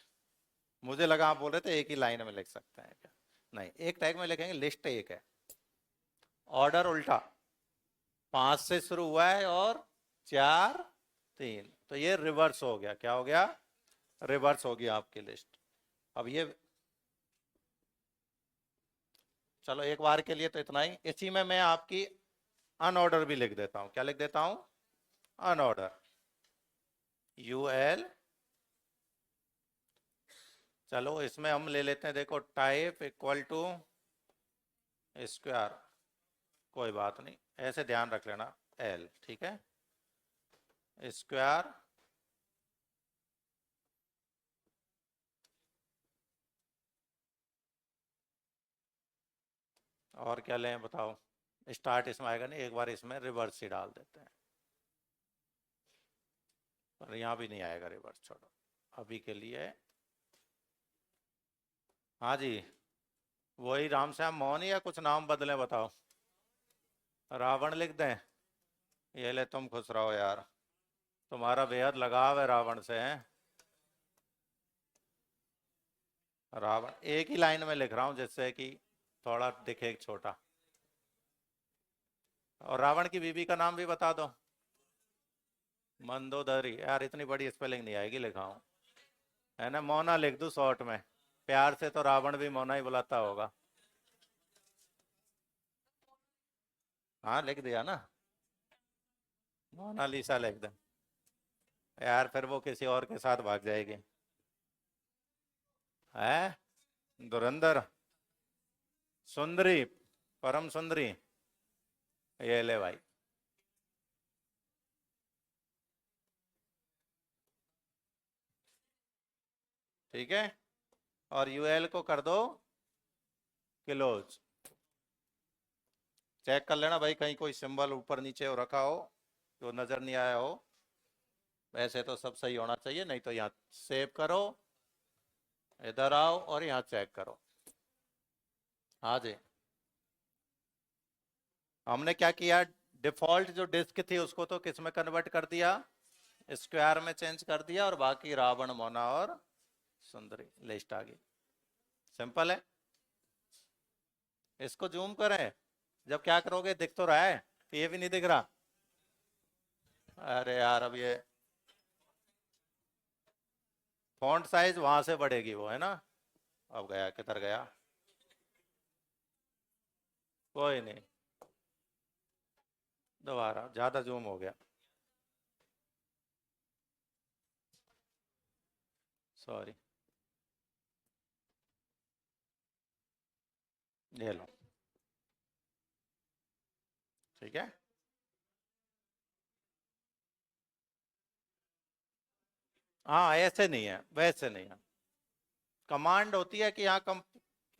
मुझे लगा आप बोल रहे थे एक ही लाइन में लिख सकते हैं क्या, नहीं, एक टैग में लिखेंगे लिस्ट एक है, ऑर्डर उल्टा, 5 से शुरू हुआ है और 4 3, तो ये रिवर्स हो गया। क्या हो गया? रिवर्स हो गया आपकी लिस्ट। अब ये चलो एक बार के लिए तो इतना ही। इसी में मैं आपकी अनऑर्डर भी लिख देता हूं। क्या लिख देता हूं? Unorder, UL. चलो इसमें हम ले लेते हैं, देखो टाइप इक्वल टू स्क्वायर, कोई बात नहीं, ऐसे ध्यान रख लेना, एल, ठीक है, स्क्वायर और क्या लें बताओ? स्टार्ट इसमें आएगा नहीं, एक बार इसमें रिवर्स ही डाल देते हैं, पर यहाँ भी नहीं आएगा रिवर्स, छोड़ो अभी के लिए। हाँ जी, वही राम श्याम मोहन या कुछ नाम बदले बताओ? रावण लिख दें? ये ले, तुम खुश रहो यार, तुम्हारा बेहद लगाव है रावण से, है? रावण एक ही लाइन में लिख रहा हूं जिससे कि थोड़ा दिखे छोटा। और रावण की बीबी का नाम भी बता दो। मंदोदरी, यार इतनी बड़ी स्पेलिंग नहीं आएगी, लिखा हूं, है ना? मोना लिख दूं शॉर्ट में, प्यार से तो रावण भी मोना ही बुलाता होगा। हाँ लिख दिया ना, मोनालिसा लिख दे। यार फिर वो किसी और के साथ भाग जाएगी, है? धुरंधर, सुंदरी, परम सुंदरी, ये ले भाई। ठीक है, और यूएल को कर दो किलोज। चेक कर लेना भाई, कहीं कोई सिंबल ऊपर नीचे हो रखा हो जो नजर नहीं आया हो। वैसे तो सब सही होना चाहिए, नहीं तो यहाँ सेव करो, इधर आओ और यहाँ चेक करो। हाँ जी, हमने क्या किया, डिफॉल्ट जो डिस्क थी उसको तो किस में कन्वर्ट कर दिया? स्क्वायर में चेंज कर दिया, और बाकी रावण, मोना और सुंदरी लिस्ट आ गई। सिंपल है। इसको जूम करें, जब क्या करोगे दिख तो रहा है कि ये भी नहीं दिख रहा? अरे यार अब ये फॉन्ट साइज वहां से बढ़ेगी वो, है ना? अब गया किधर गया? कोई नहीं, दोबारा ज्यादा जूम हो गया, सॉरी। ये लो, ठीक है। हाँ ऐसे नहीं है, वैसे नहीं है, कमांड होती है कि हाँ कम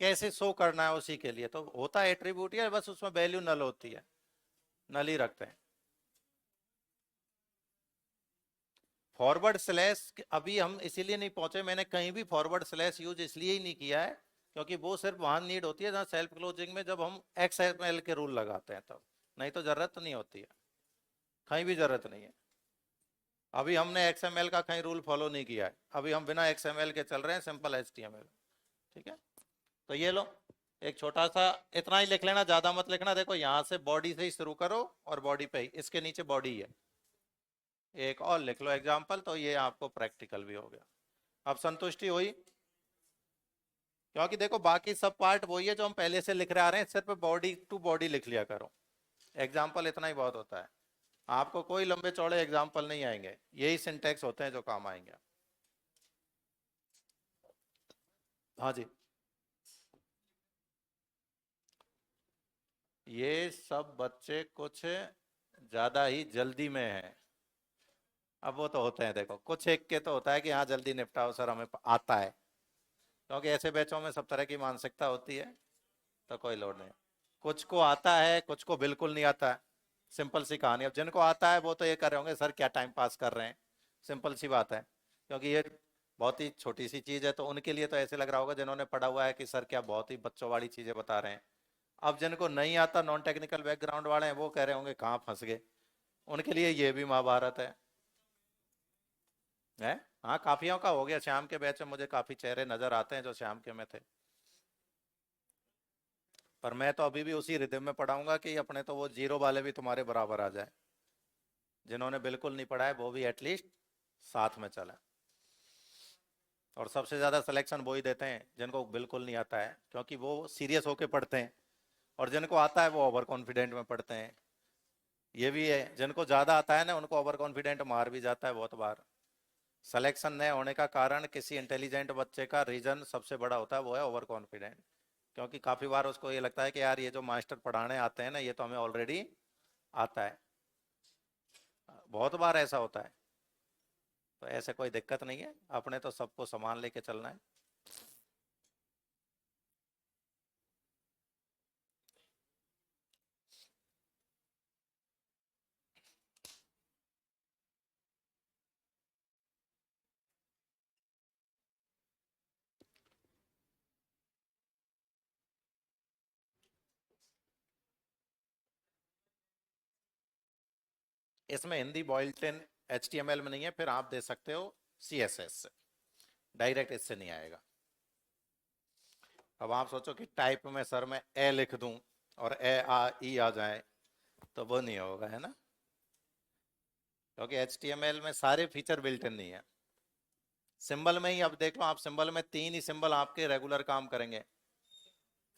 कैसे शो करना है, उसी के लिए तो होता है एट्रीब्यूट, या बस उसमें वैल्यू नल होती है, नल ही रखते हैं। फॉरवर्ड स्लैश अभी हम इसीलिए नहीं पहुंचे, मैंने कहीं भी फॉरवर्ड स्लैश यूज इसलिए ही नहीं किया है क्योंकि वो सिर्फ वहां नीड होती है जहां सेल्फ क्लोजिंग में जब हम XML के रूल लगाते हैं तब, नहीं तो जरूरत नहीं होती है, कहीं भी जरूरत नहीं है। अभी हमने XML का कहीं रूल फॉलो नहीं किया है, अभी हम बिना XML के चल रहे हैं, सिंपल HTML। ठीक है, तो ये लो, एक छोटा सा इतना ही लिख लेना, ज्यादा मत लिखना। देखो यहाँ से बॉडी से ही शुरू करो और बॉडी पे ही, इसके नीचे बॉडी है, एक और लिख लो एग्जाम्पल, तो ये आपको प्रैक्टिकल भी हो गया। अब संतुष्टि हुई? क्योंकि देखो बाकी सब पार्ट वही है जो हम पहले से लिख रहे आ रहे हैं, सिर्फ बॉडी टू बॉडी लिख लिया करो, एग्जाम्पल इतना ही बहुत होता है, आपको कोई लंबे चौड़े एग्जाम्पल नहीं आएंगे, यही सिंटेक्स होते हैं जो काम आएंगे। हाँ जी, ये सब बच्चे कुछ ज्यादा ही जल्दी में हैं। अब वो तो होते हैं, देखो कुछ एक के तो होता है कि हाँ जल्दी निपटाओ सर, हमें आता है, क्योंकि ऐसे बैचों में सब तरह की मानसिकता होती है, तो कोई लोड नहीं। कुछ को आता है, कुछ को बिल्कुल नहीं आता है, सिंपल सी कहानी। अब जिनको आता है वो तो ये कर रहे होंगे सर क्या टाइम पास कर रहे हैं, सिंपल सी बात है, क्योंकि ये बहुत ही छोटी सी चीज है, तो उनके लिए तो ऐसे लग रहा होगा जिन्होंने पढ़ा हुआ है कि सर क्या बहुत ही बच्चों वाली चीजें बता रहे हैं। अब जिनको नहीं आता, नॉन टेक्निकल बैकग्राउंड वाले हैं, वो कह रहे होंगे कहाँ फंस गए, उनके लिए ये भी महाभारत है। हाँ काफियों का हो गया, श्याम के बैच में मुझे काफी चेहरे नजर आते हैं जो श्याम के में थे। पर मैं तो अभी भी उसी रिदम में पढ़ाऊंगा कि अपने तो वो जीरो वाले भी तुम्हारे बराबर आ जाए, जिन्होंने बिल्कुल नहीं पढ़ा है वो भी एटलीस्ट साथ में चले। और सबसे ज़्यादा सिलेक्शन वो ही देते हैं जिनको बिल्कुल नहीं आता है, क्योंकि वो सीरियस होके पढ़ते हैं, और जिनको आता है वो ओवर कॉन्फिडेंट में पढ़ते हैं। ये भी है, जिनको ज़्यादा आता है ना उनको ओवर कॉन्फिडेंट मार भी जाता है बहुत बार। सिलेक्शन न होने का कारण किसी इंटेलिजेंट बच्चे का रीजन सबसे बड़ा होता है, वो है ओवर कॉन्फिडेंट। क्योंकि काफ़ी बार उसको ये लगता है कि यार ये जो मास्टर पढ़ाने आते हैं ना ये तो हमें ऑलरेडी आता है। बहुत बार ऐसा होता है। तो ऐसे कोई दिक्कत नहीं है, अपने तो सबको सामान लेके चलना है। इसमें हिंदी बॉइल्टन HTML में नहीं है, फिर आप दे सकते हो CSS से, डायरेक्ट इससे नहीं आएगा। अब आप सोचो कि टाइप में सर मैं ए लिख दूं और ए आ ई आ जाए, तो वो नहीं होगा, है ना, क्योंकि HTML में सारे फीचर बिल्ट इन नहीं है। सिंबल में ही अब देख लो आप, सिंबल में 3 ही सिंबल आपके रेगुलर काम करेंगे,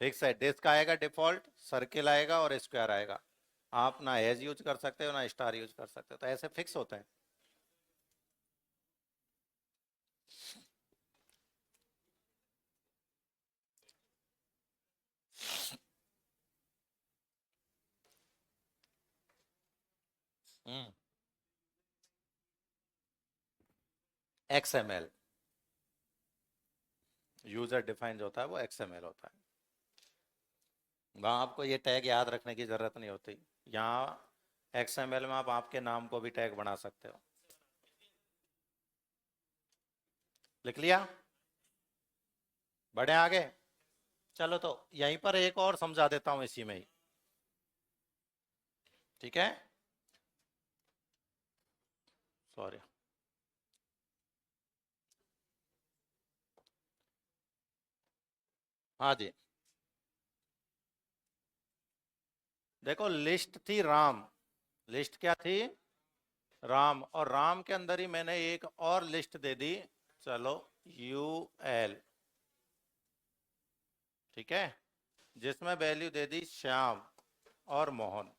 फिक्स है। डिस्क आएगा डिफॉल्ट, सर्किल आएगा और स्क्वायर आएगा। आप ना एज यूज कर सकते हो ना स्टार यूज कर सकते हो, तो ऐसे फिक्स होते हैं। XML यूजर डिफाइंड होता है, वो XML होता है। वहाँ आपको ये टैग याद रखने की जरूरत नहीं होती। यहाँ XML में आप आपके नाम को भी टैग बना सकते हो। लिख लिया, बढ़े आगे। चलो तो यहीं पर एक और समझा देता हूँ इसी में ही, ठीक है। सॉरी, हाँ जी। देखो लिस्ट थी राम, लिस्ट क्या थी, राम, और राम के अंदर ही मैंने एक और लिस्ट दे दी, चलो UL, ठीक है, जिसमें वैल्यू दे दी श्याम और मोहन,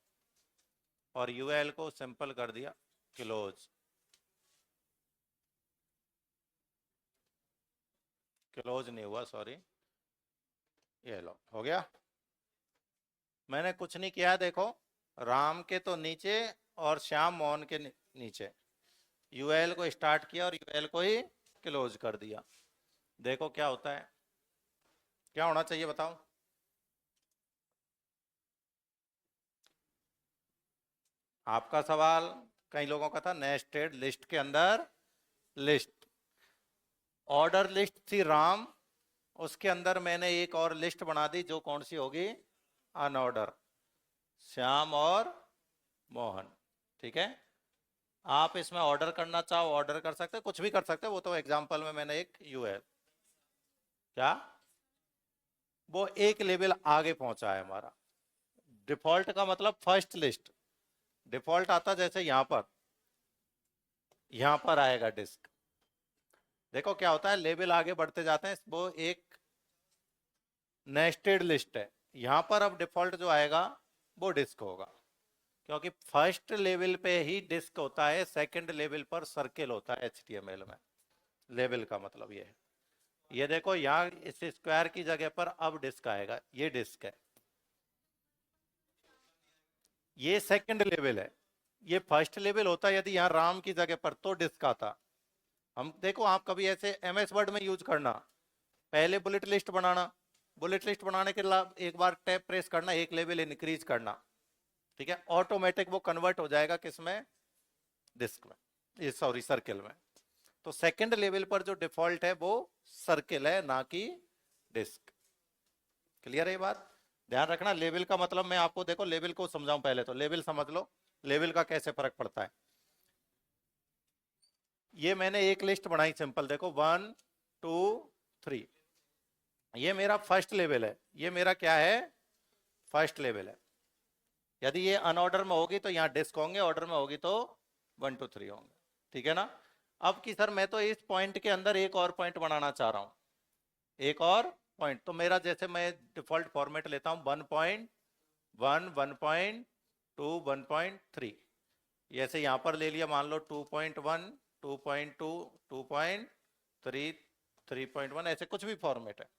और UL को सिंपल कर दिया क्लोज। क्लोज नहीं हुआ, सॉरी, ये लो हो गया। मैंने कुछ नहीं किया, देखो राम के तो नीचे और श्याम मोहन के नीचे UL को स्टार्ट किया और UL को ही क्लोज कर दिया। देखो क्या होता है, क्या होना चाहिए बताओ। आपका सवाल कई लोगों का था नेस्टेड लिस्ट के अंदर लिस्ट, ऑर्डर लिस्ट थी राम, उसके अंदर मैंने एक और लिस्ट बना दी जो कौन सी होगी, अनऑर्डर, श्याम और मोहन, ठीक है। आप इसमें ऑर्डर करना चाहो ऑर्डर कर सकते हो, कुछ भी कर सकते हो, वो तो एग्जांपल में मैंने एक UL, क्या, वो एक लेवल आगे पहुंचा है हमारा। डिफॉल्ट का मतलब फर्स्ट लिस्ट, डिफॉल्ट आता जैसे यहां पर आएगा डिस्क। देखो क्या होता है, लेवल आगे बढ़ते जाते हैं, वो एक नेस्टेड लिस्ट है। यहां पर अब डिफॉल्ट जो आएगा वो डिस्क होगा, क्योंकि फर्स्ट लेवल पे ही डिस्क होता है, सेकंड लेवल पर सर्किल होता है HTML में। लेवल का मतलब ये है, ये देखो यहाँ इस स्क्वायर की जगह पर अब डिस्क आएगा, ये डिस्क है, ये सेकंड लेवल है। ये फर्स्ट लेवल होता यदि यहाँ राम की जगह पर, तो डिस्क आता। हम देखो, आप कभी ऐसे MS वर्ड में यूज करना, पहले बुलेट लिस्ट बनाना, बुलेट लिस्ट बनाने के लिए एक बार टैब प्रेस करना, एक लेवल इंक्रीज करना, ठीक है, ऑटोमेटिक वो कन्वर्ट हो जाएगा किसमें, डिस्क में, ये सॉरी सर्किल में। तो सेकंड लेवल पर जो डिफॉल्ट है वो सर्किल है, ना कि डिस्क। क्लियर है ये बात, ध्यान रखना। लेवल का मतलब मैं आपको, देखो लेवल को समझाऊं पहले, तो लेवल समझ लो, लेवल का कैसे फर्क पड़ता है। ये मैंने एक लिस्ट बनाई सिंपल, देखो 1 2 3, ये मेरा फर्स्ट लेवल है, ये मेरा क्या है, फर्स्ट लेवल है। यदि ये अनऑर्डर में होगी तो यहाँ डिस्क होंगे, ऑर्डर में होगी तो 1 2 3 होंगे। ठीक है ना। अब की सर मैं तो इस पॉइंट के अंदर एक और पॉइंट बनाना चाह रहा हूं, एक और पॉइंट। तो मेरा जैसे मैं डिफॉल्ट फॉर्मेट लेता हूं 1.1 1.2 1.3, जैसे यहां पर ले लिया मान लो 2.1 2.2 2.3 3.1, ऐसे कुछ भी फॉर्मेट है।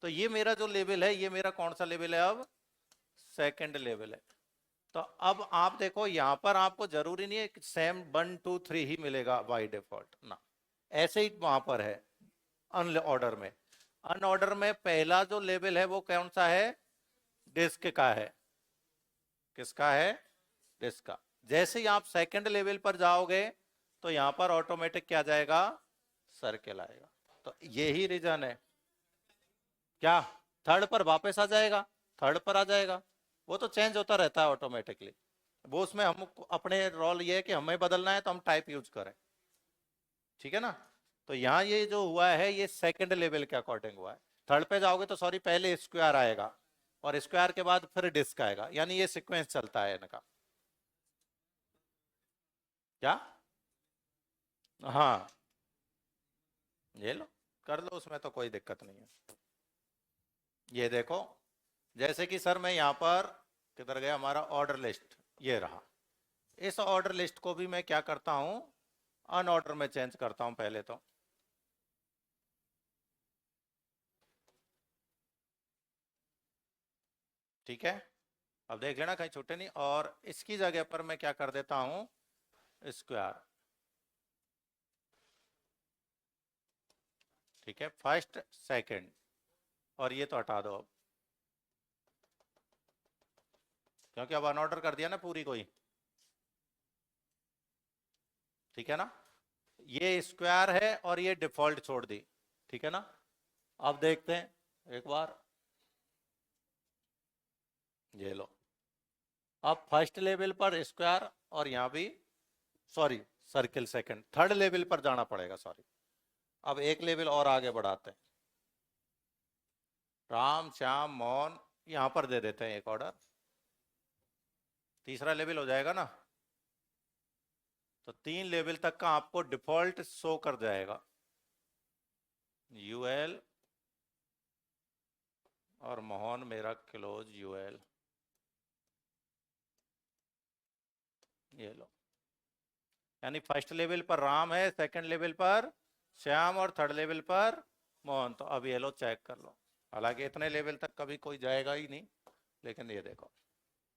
तो ये मेरा जो लेवल है ये मेरा कौन सा लेवल है, अब सेकंड लेवल है। तो अब आप देखो यहां पर आपको जरूरी नहीं है कि सेम 1 2 3 ही मिलेगा बाय डिफॉल्ट ना, ऐसे ही वहां पर है अनऑर्डर में। अनऑर्डर में पहला जो लेवल है वो कौन सा है, डिस्क का है। किसका है, डिस्क का। जैसे ही आप सेकंड लेवल पर जाओगे तो यहां पर ऑटोमेटिक क्या जाएगा, सर्किल आएगा। तो यही रीजन है क्या, थर्ड पर वापस आ जाएगा, थर्ड पर आ जाएगा। वो तो चेंज होता रहता है ऑटोमेटिकली, वो उसमें हम अपने रोल ये है कि हमें बदलना है तो हम टाइप यूज करें। ठीक है ना। तो यहाँ ये जो हुआ है ये सेकंड लेवल के अकॉर्डिंग हुआ है। थर्ड पे जाओगे तो सॉरी पहले स्क्वायर आएगा और स्क्वायर के बाद फिर डिस्क आएगा, यानी ये सीक्वेंस चलता है इनका। क्या, हाँ ये लो कर लो, उसमें तो कोई दिक्कत नहीं है। ये देखो जैसे कि सर मैं यहाँ पर किधर गया हमारा ऑर्डर लिस्ट, ये रहा। इस ऑर्डर लिस्ट को भी मैं क्या करता हूं, अनऑर्डर में चेंज करता हूं पहले तो। ठीक है, अब देख लेना कहीं छूटे नहीं। और इसकी जगह पर मैं क्या कर देता हूं, स्क्वायर। ठीक है, फर्स्ट सेकंड, और ये तो हटा दो अब, क्योंकि अब अनऑर्डर कर दिया ना पूरी कोई। ठीक है ना, ये स्क्वायर है और ये डिफॉल्ट छोड़ दी। ठीक है ना। अब देखते हैं एक बार, ये लो। अब फर्स्ट लेवल पर स्क्वायर और यहां भी sorry circle, second third level पर जाना पड़ेगा सॉरी। अब एक लेवल और आगे बढ़ाते हैं, राम श्याम मोहन यहां पर दे देते हैं एक ऑर्डर, तीसरा लेवल हो जाएगा ना। तो 3 लेवल तक का आपको डिफॉल्ट शो कर जाएगा, यूएल और मोहन मेरा क्लोज यूएल, ये लो। यानी फर्स्ट लेवल पर राम है, सेकंड लेवल पर श्याम और थर्ड लेवल पर मोहन। तो अब ये लो चेक कर लो, हालांकि इतने लेवल तक कभी कोई जाएगा ही नहीं, लेकिन ये देखो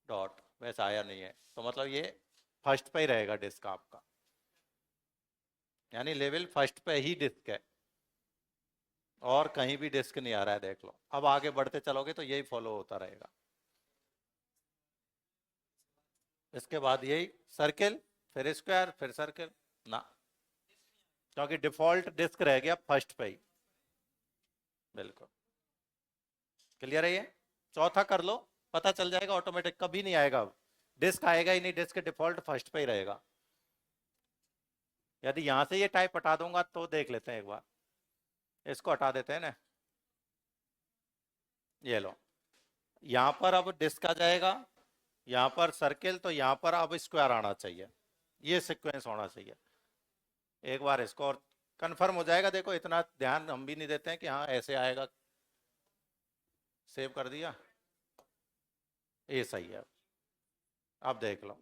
डॉट वैसे आया नहीं है, तो मतलब ये फर्स्ट पे ही रहेगा डिस्क आपका, यानी लेवल फर्स्ट पे ही डिस्क है और कहीं भी डिस्क नहीं आ रहा है। देख लो अब आगे बढ़ते चलोगे तो यही फॉलो होता रहेगा। इसके बाद यही सर्किल, फिर स्क्वायर, फिर सर्किल ना, क्योंकि डिफॉल्ट डिस्क रह गया फर्स्ट पे ही। बिल्कुल क्लियर है ये। चौथा कर लो, पता चल जाएगा ऑटोमेटिक, कभी नहीं आएगा अब डिस्क, आएगा ही नहीं डिस्क, डिफॉल्ट फर्स्ट पे ही रहेगा। यदि यहां से ये टाइप हटा दूंगा तो देख लेते हैं एक बार, इसको हटा देते हैं ना। ये लो, यहां पर अब डिस्क आ जाएगा, यहां पर सर्किल, तो यहां पर अब स्क्वायर आना चाहिए, ये सीक्वेंस होना चाहिए। एक बार इसको और कंफर्म हो जाएगा। देखो इतना ध्यान हम भी नहीं देते हैं कि हाँ ऐसे आएगा। सेव कर दिया, ये सही है। अब देख लो,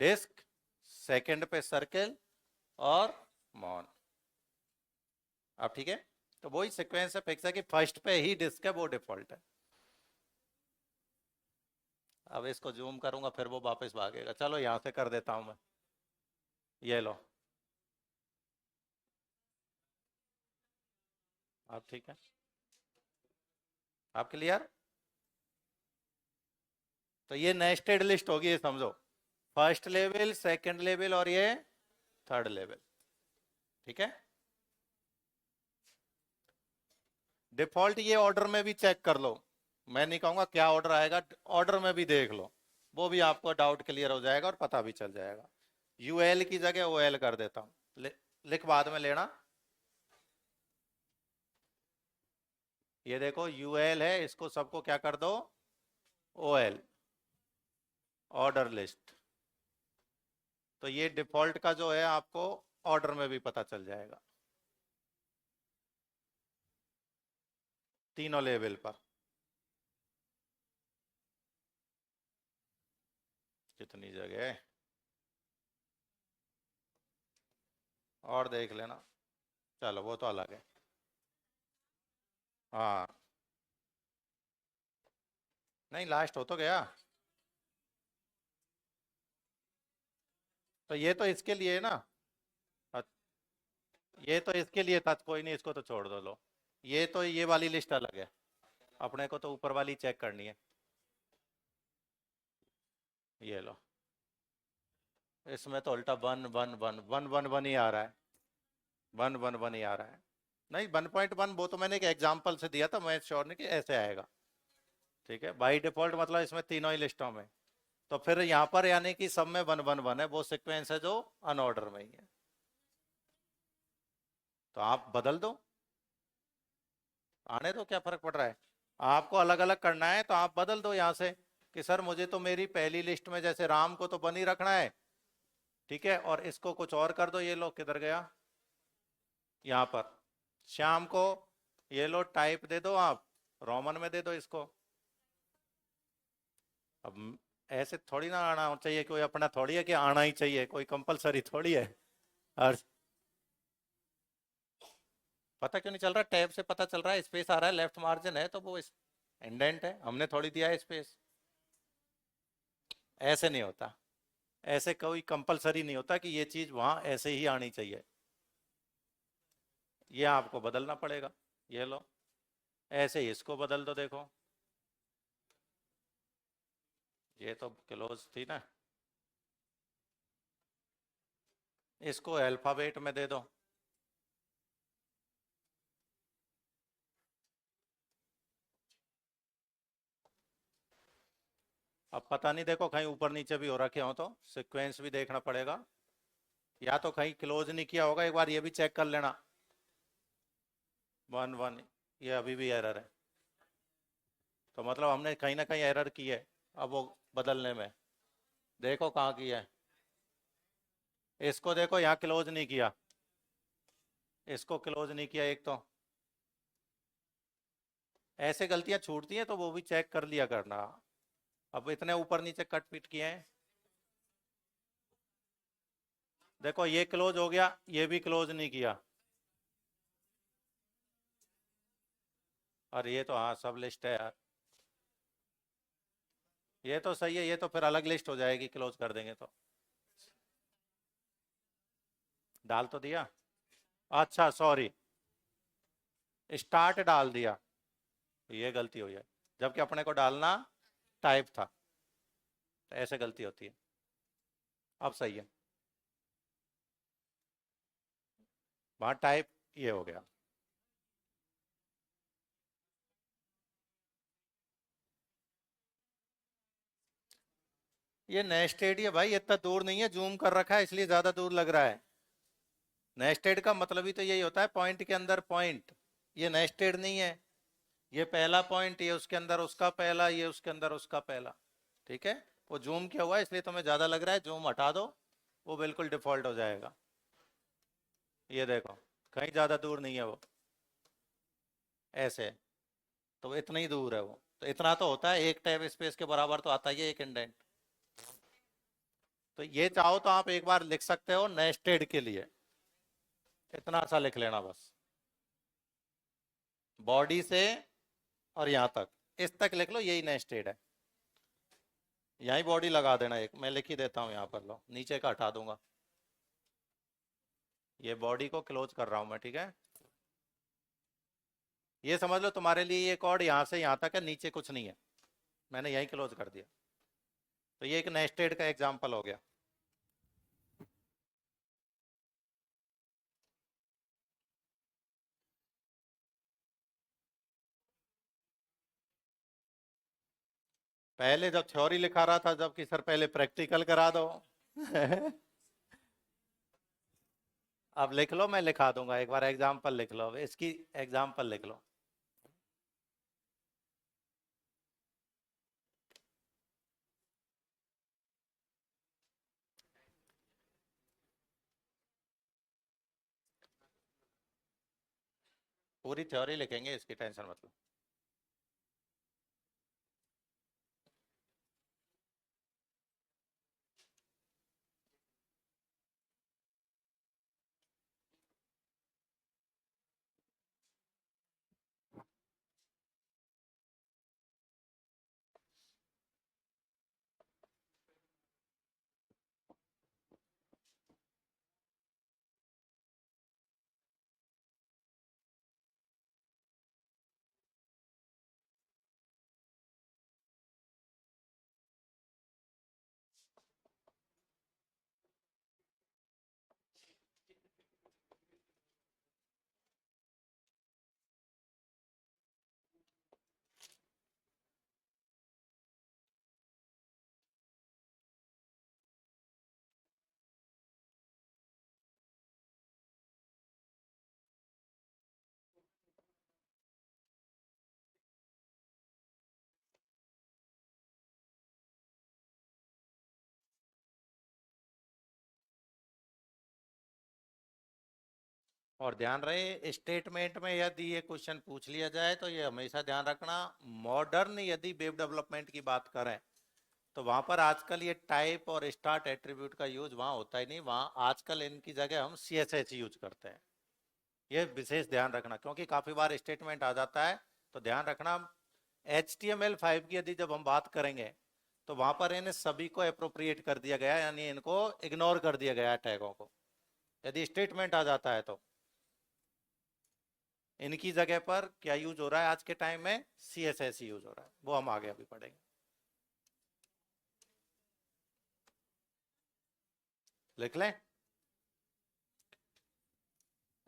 डिस्क, सेकंड पे सर्किल और मॉन। अब ठीक है, तो वही सीक्वेंस है फिक्स है कि फर्स्ट पे ही डिस्क है, वो डिफॉल्ट है। अब इसको जूम करूंगा फिर वो वापस भागेगा, चलो यहां से कर देता हूं मैं। ये लो, अब ठीक है, आप क्लियर। तो ये नेस्टेड लिस्ट होगी, ये समझो, फर्स्ट लेवल, सेकंड लेवल और ये थर्ड लेवल। ठीक है, डिफॉल्ट ये ऑर्डर में भी चेक कर लो, मैं नहीं कहूंगा क्या ऑर्डर आएगा, ऑर्डर में भी देख लो, वो भी आपको डाउट क्लियर हो जाएगा और पता भी चल जाएगा। यूएल की जगह ओएल कर देता हूं, लिख बाद में लेना। ये देखो यूएल है, इसको सबको क्या कर दो, ओएल, ऑर्डर लिस्ट। तो ये डिफॉल्ट का जो है आपको ऑर्डर में भी पता चल जाएगा, तीनों लेवल पर जितनी जगह है। और देख लेना, चलो वो तो अलग है। हाँ, नहीं लास्ट हो तो गया। तो ये तो इसके लिए है ना। ये तो इसके लिए था, कोई नहीं, इसको तो छोड़ दो, लो। ये तो ये वाली लिस्ट अलग है, अपने को तो ऊपर वाली चेक करनी है। ये लो, इसमें तो उल्टा one one one one one one ही आ रहा है, वन वन वन ही आ रहा है। नहीं 1.1 वो तो मैंने एक एग्जांपल से दिया था, मैं श्योर नहीं कि ऐसे आएगा। ठीक है, बाई डिफॉल्ट मतलब इसमें तीनों ही लिस्टों में। तो फिर यहाँ पर यानी कि सब में वन वन वन है, वो सीक्वेंस है जो अनऑर्डर में ही है। तो आप बदल दो, आने दो, क्या फर्क पड़ रहा है। आपको अलग अलग करना है तो आप बदल दो यहाँ से, कि सर मुझे तो मेरी पहली लिस्ट में जैसे राम को तो बनी रखना है, ठीक है, और इसको कुछ और कर दो। ये लो किधर गया, यहाँ पर श्याम को ये लो टाइप दे दो, आप रोमन में दे दो इसको। अब ऐसे थोड़ी ना आना चाहिए, कोई अपना थोड़ी है कि आना ही चाहिए, कोई कंपलसरी थोड़ी है। और पता क्यों नहीं चल रहा, टैब से पता चल रहा है, स्पेस आ रहा है, लेफ्ट मार्जिन है तो वो इंडेंट है, हमने थोड़ी दिया है स्पेस। ऐसे नहीं होता, ऐसे कोई कंपलसरी नहीं होता कि ये चीज वहां ऐसे ही आनी चाहिए, ये आपको बदलना पड़ेगा। ये लो, ऐसे ही इसको बदल दो, देखो ये तो क्लोज थी ना, इसको अल्फाबेट में दे दो। अब पता नहीं, देखो कहीं ऊपर नीचे भी हो रखे हो तो सीक्वेंस भी देखना पड़ेगा, या तो कहीं क्लोज नहीं किया होगा, एक बार ये भी चेक कर लेना। वन वन, ये अभी भी एरर है, तो मतलब हमने कहीं ना कहीं एरर की है। अब वो बदलने में देखो कहाँ की है, इसको देखो यहाँ क्लोज नहीं किया, इसको क्लोज नहीं किया एक तो। ऐसे गलतियां छूटती हैं तो वो भी चेक कर लिया करना। अब इतने ऊपर नीचे कट पिट किए हैं, देखो ये क्लोज हो गया, ये भी क्लोज नहीं किया, और ये तो हाँ सब लिस्ट है यार। ये तो सही है, ये तो फिर अलग लिस्ट हो जाएगी क्लोज कर देंगे तो। डाल तो दिया, अच्छा सॉरी, स्टार्ट डाल दिया, ये गलती हो जाए, जबकि अपने को डालना टाइप था, तो ऐसे गलती होती है। अब सही है, वहां टाइप ये हो गया। ये नेस्टेड है भाई, इतना दूर नहीं है, जूम कर रखा है इसलिए ज्यादा दूर लग रहा है। नेस्टेड का मतलब ही तो यही होता है, पॉइंट के अंदर पॉइंट। ये नेस्टेड नहीं है, ये पहला पॉइंट, ये उसके अंदर उसका पहला, ये उसके अंदर उसका पहला। ठीक है, वो जूम किया हुआ है इसलिए तुम्हें ज्यादा लग रहा है, जूम हटा दो, वो बिल्कुल डिफॉल्ट हो जाएगा। ये देखो कहीं ज्यादा दूर नहीं है वो, ऐसे, तो इतना ही दूर है वो, तो इतना तो होता है, एक टैब स्पेस के बराबर तो आता ही है एक इंडेंट। तो ये चाहो तो आप एक बार लिख सकते हो नेस्टेड के लिए, इतना सा लिख लेना बस, बॉडी से और यहाँ तक, इस तक लिख लो, यही नेस्टेड है। यही बॉडी लगा देना, एक मैं लिख ही देता हूँ यहाँ पर, लो नीचे का हटा दूंगा, ये बॉडी को क्लोज कर रहा हूँ मैं, ठीक है। ये समझ लो तुम्हारे लिए ये कॉर्ड यहाँ से यहाँ तक है, नीचे कुछ नहीं है, मैंने यही क्लोज कर दिया। तो ये एक नेस्टेड का एग्जाम्पल हो गया। पहले जब थ्योरी लिखा रहा था, जबकि सर पहले प्रैक्टिकल करा दो। अब लिख लो, मैं लिखा दूंगा, एक बार एग्जाम्पल लिख लो, इसकी एग्जाम्पल लिख लो। पूरी थ्योरी लिखेंगे, इसकी टेंशन मत लो। और ध्यान रहे, स्टेटमेंट में यदि ये क्वेश्चन पूछ लिया जाए तो ये हमेशा ध्यान रखना, मॉडर्न यदि वेब डेवलपमेंट की बात करें तो वहां पर आजकल ये टाइप और स्टार्ट एट्रीब्यूट का यूज वहां होता ही नहीं, वहां आजकल इनकी जगह हम CSS यूज करते हैं। ये विशेष ध्यान रखना, क्योंकि काफी बार स्टेटमेंट आ जाता है। तो ध्यान रखना, HTML5 की यदि जब हम बात करेंगे तो वहां पर इन्हें सभी को अप्रोप्रिएट कर दिया गया है, यानी इनको इग्नोर कर दिया गया है टैगों को, यदि स्टेटमेंट आ जाता है तो। इनकी जगह पर क्या यूज हो रहा है आज के टाइम में? CSS यूज हो रहा है, वो हम आगे अभी पढ़ेंगे। लिख लें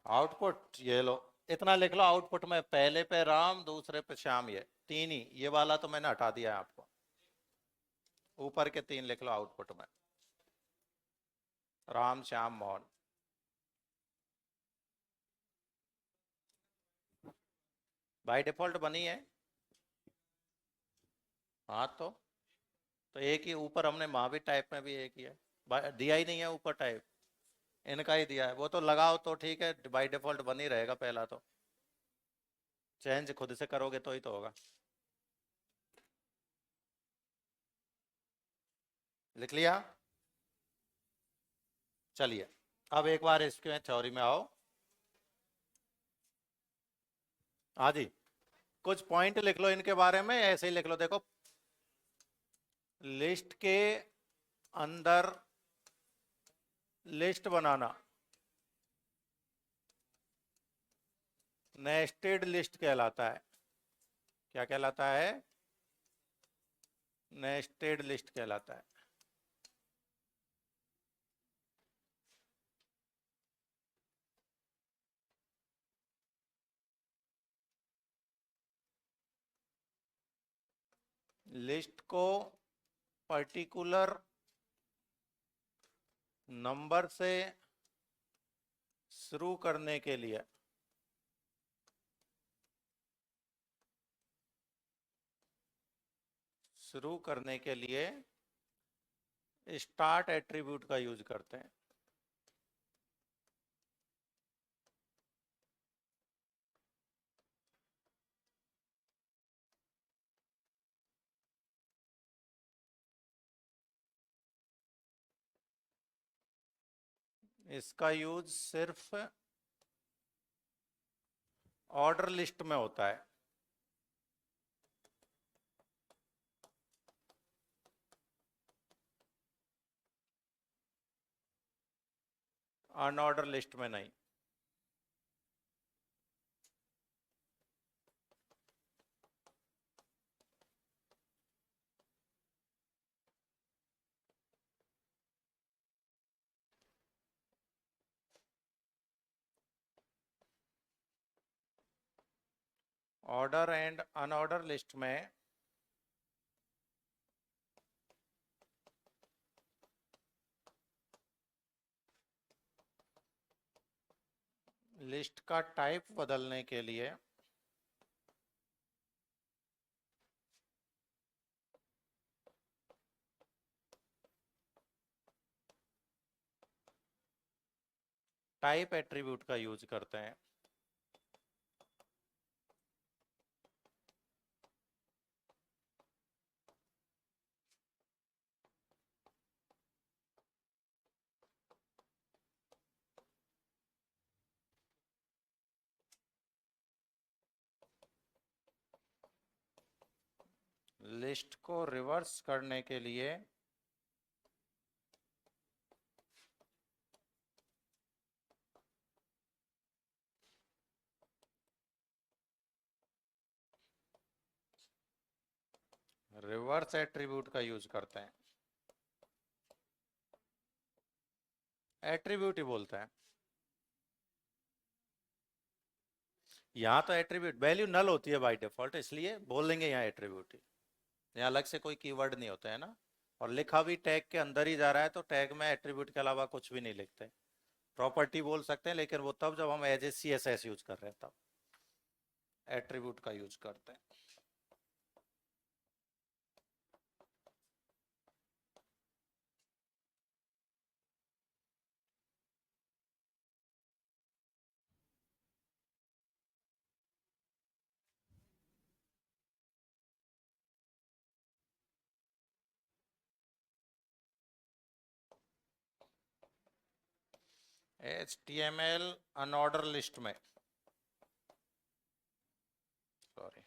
आउटपुट, ये लो, इतना लिख लो आउटपुट में, पहले पे राम दूसरे पे श्याम, ये तीन ही, ये वाला तो मैंने हटा दिया है आपको, ऊपर के तीन लिख लो आउटपुट में, राम श्याम मोहन। बाय डिफॉल्ट बनी है। हाँ तो एक ही ऊपर हमने वहां भी टाइप में भी एक ही है, दिया ही नहीं है ऊपर टाइप, इनका ही दिया है, वो तो लगाओ तो ठीक है, बाय डिफॉल्ट बन ही रहेगा पहला, तो चेंज खुद से करोगे तो ही तो होगा। लिख लिया? चलिए अब एक बार इसके थ्योरी में आओ। हाँ जी, कुछ पॉइंट लिख लो इनके बारे में, ऐसे ही लिख लो, देखो लिस्ट के अंदर लिस्ट बनाना नेस्टेड लिस्ट कहलाता है। क्या कहलाता है? नेस्टेड लिस्ट कहलाता है। लिस्ट को पर्टिकुलर नंबर से शुरू करने के लिए स्टार्ट एट्रीब्यूट का यूज करते हैं। इसका यूज सिर्फ ऑर्डर लिस्ट में होता है, अनऑर्डर लिस्ट में नहीं। ऑर्डर एंड अनऑर्डर लिस्ट में लिस्ट का टाइप बदलने के लिए टाइप एट्रीब्यूट का यूज करते हैं। लिस्ट को रिवर्स करने के लिए रिवर्स एट्रीब्यूट का यूज करते हैं। एट्रीब्यूट ही बोलते हैं। यहाँ तो एट्रीब्यूट वैल्यू नल होती है बाय डिफॉल्ट, इसलिए बोल देंगे यहाँ एट्रीब्यूट ही। यहाँ अलग से कोई कीवर्ड नहीं होता है ना, और लिखा भी टैग के अंदर ही जा रहा है, तो टैग में एट्रीब्यूट के अलावा कुछ भी नहीं लिखते। प्रॉपर्टी बोल सकते हैं, लेकिन वो तब जब हम एज ए CSS यूज कर रहे हैं, तब एट्रीब्यूट का यूज करते हैं। HTML अनऑर्डर लिस्ट में, सॉरी,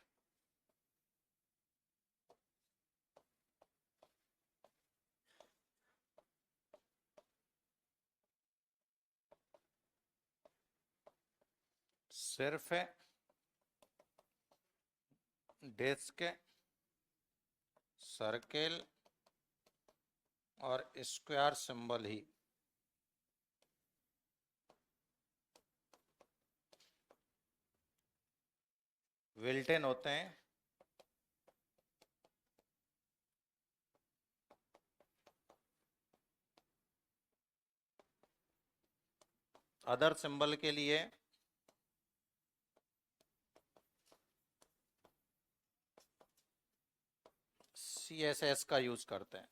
सिर्फ डिस्क, सर्किल और square symbol he built in होते हैं। अदर सिंबल के लिए CSS का यूज करते हैं।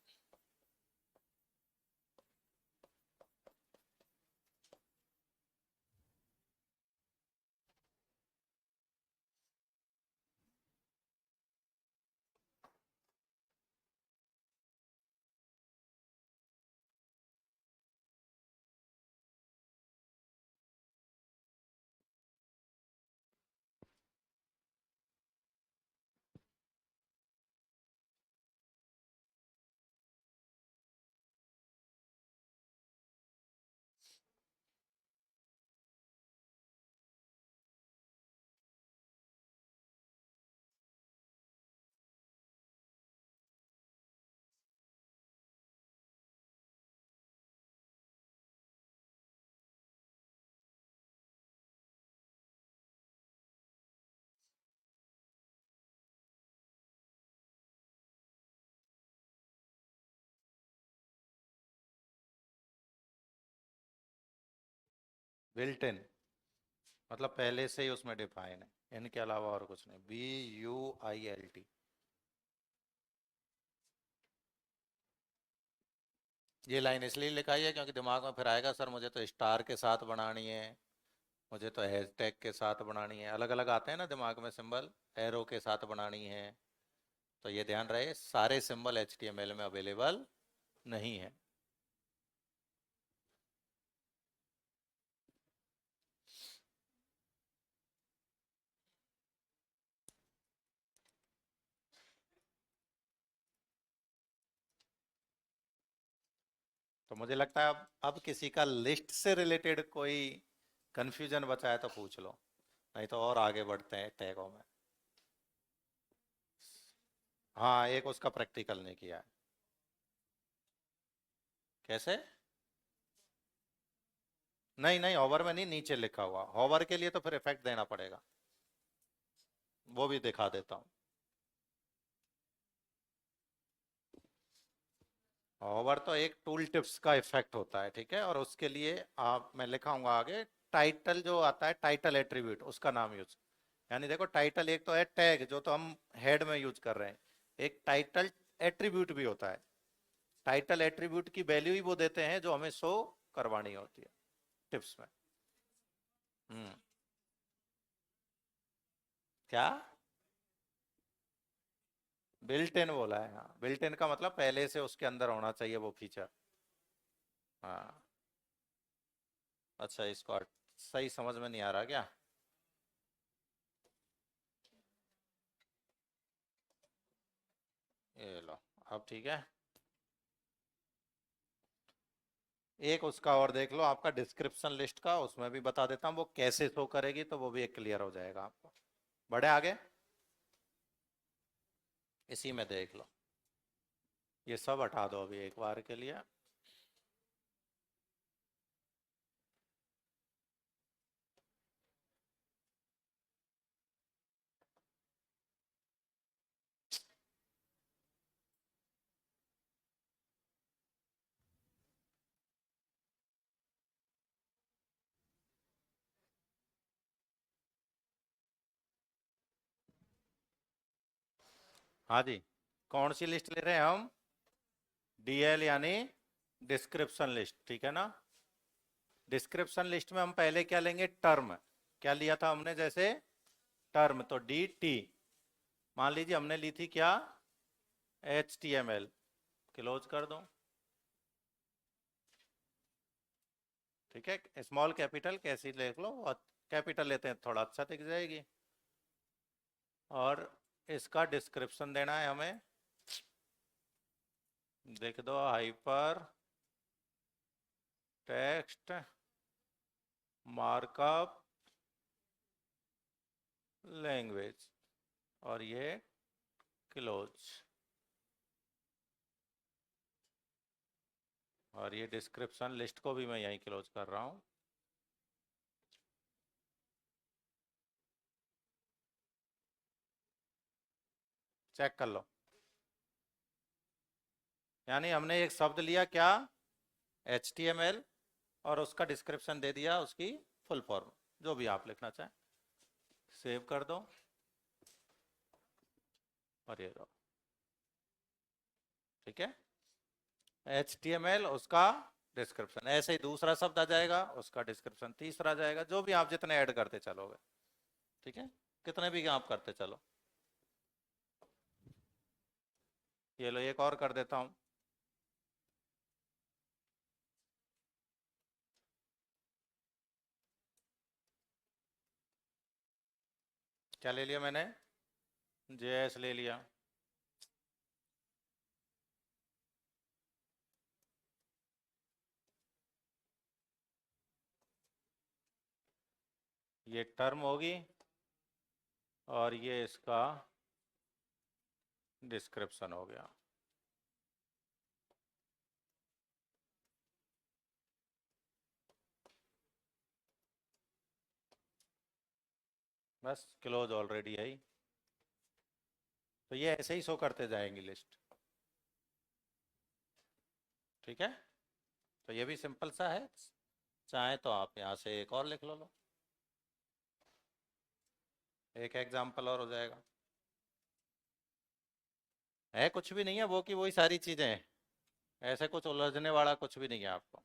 बिल्ट इन मतलब पहले से ही उसमें डिफाइन है, इनके अलावा और कुछ नहीं। BUILT। ये लाइन इसलिए लिखाई है क्योंकि दिमाग में फिर आएगा, सर मुझे तो स्टार के साथ बनानी है, मुझे तो हैशटैग के साथ बनानी है, अलग अलग आते हैं ना दिमाग में सिंबल, एरो के साथ बनानी है। तो ये ध्यान रहे, सारे सिंबल HTML में अवेलेबल नहीं है। तो मुझे लगता है अब किसी का लिस्ट से रिलेटेड कोई कंफ्यूजन बचा है तो पूछ लो, नहीं तो और आगे बढ़ते हैं टैगों में। हाँ, एक उसका प्रैक्टिकल नहीं किया है। कैसे? नहीं नहीं, हॉवर में नहीं, नीचे लिखा हुआ। हॉवर के लिए तो फिर इफेक्ट देना पड़ेगा, वो भी दिखा देता हूँ। हॉवर तो एक टूल टिप्स का इफेक्ट होता है, ठीक है, और उसके लिए आप, मैं लिखाऊंगा आगे, टाइटल जो आता है, टाइटल एट्रीब्यूट, उसका नाम यूज, यानी देखो टाइटल एक तो है टैग जो तो हम हेड में यूज कर रहे हैं, एक टाइटल एट्रीब्यूट भी होता है। टाइटल एट्रीब्यूट की वैल्यू ही वो देते हैं जो हमें शो करवानी होती है टिप्स में। हम्म। क्या? बिल्ट इन बोला है, हाँ, बिल्ट इन का मतलब पहले से उसके अंदर होना चाहिए वो फीचर। हाँ। अच्छा, इसको सही समझ में नहीं आ रहा क्या? ये लो, अब ठीक है। एक उसका और देख लो, आपका डिस्क्रिप्शन लिस्ट का, उसमें भी बता देता हूँ वो कैसे शो करेगी, तो वो भी एक क्लियर हो जाएगा आपको। बढ़े आगे, इसी में देख लो। ये सब हटा दो अभी एक बार के लिए। हाँ जी, कौन सी लिस्ट ले रहे हैं हम? डीएल यानी डिस्क्रिप्शन लिस्ट, ठीक है ना। डिस्क्रिप्शन लिस्ट में हम पहले क्या लेंगे? टर्म। क्या लिया था हमने? जैसे टर्म, तो डी टी। मान लीजिए हमने ली थी क्या? H T M L. Close कर दो। ठीक है, स्मॉल कैपिटल कैसी देख लो, और कैपिटल लेते हैं थोड़ा अच्छा दिख जाएगी। और इसका डिस्क्रिप्शन देना है हमें। देख दो, हाइपर टेक्स्ट मार्कअप लैंग्वेज, और ये क्लोज। और ये डिस्क्रिप्शन लिस्ट को भी मैं यहीं क्लोज कर रहा हूँ। चेक कर लो। यानी हमने एक शब्द लिया क्या? HTML, और उसका डिस्क्रिप्शन दे दिया, उसकी फुल फॉर्म, जो भी आप लिखना चाहें। सेव कर दो, और ये दो। ठीक है, HTML, उसका डिस्क्रिप्शन, ऐसे ही दूसरा शब्द आ जाएगा, उसका डिस्क्रिप्शन तीसरा आ जाएगा, जो भी आप जितने ऐड करते चलोगे। ठीक है, कितने भी आप करते चलो। ये लो, एक और कर देता हूँ। क्या ले लिया मैंने? JS ले लिया। ये टर्म होगी, और ये इसका डिस्क्रिप्शन हो गया। बस क्लोज ऑलरेडी है। तो ये ऐसे ही शो करते जाएंगी लिस्ट। ठीक है, तो ये भी सिंपल सा है। चाहे तो आप यहाँ से एक और लिख लो। एक एग्जाम्पल और हो जाएगा। है कुछ भी नहीं है, वो की वही सारी चीजें हैं। ऐसे कुछ उलझने वाला कुछ भी नहीं है आपको।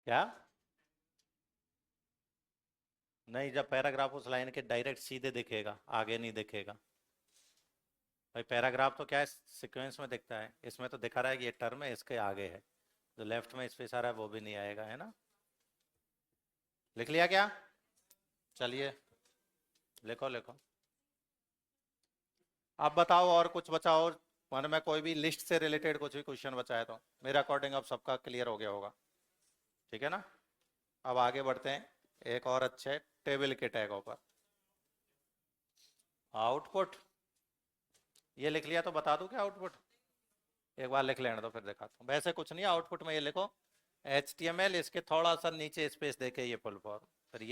क्या? नहीं, जब पैराग्राफ उस लाइन के डायरेक्ट सीधे दिखेगा, आगे नहीं दिखेगा। भाई पैराग्राफ तो क्या है, सीक्वेंस में दिखता है, इसमें तो दिखा रहा है कि ये टर्म है, इसके आगे है। जो लेफ्ट में स्पेस आ रहा है वो भी नहीं आएगा, है ना? लिख लिया क्या? चलिए लिखो लिखो। आप बताओ और कुछ बचाओ, मन में कोई भी लिस्ट से रिलेटेड कुछ भी क्वेश्चन बचा है तो। मेरे अकॉर्डिंग अब सबका क्लियर हो गया होगा, ठीक है ना? अब आगे बढ़ते हैं एक और अच्छे टेबल के टैगों पर। आउटपुट, ये लिख लिया तो बता दूं क्या आउटपुट? एक बार लिख लेने दो फिर दिखाता हूँ। वैसे कुछ नहीं, आउटपुट में ये लिखो HTML, इसके थोड़ा सा नीचे स्पेस देके ये फुल फॉर्म, फिर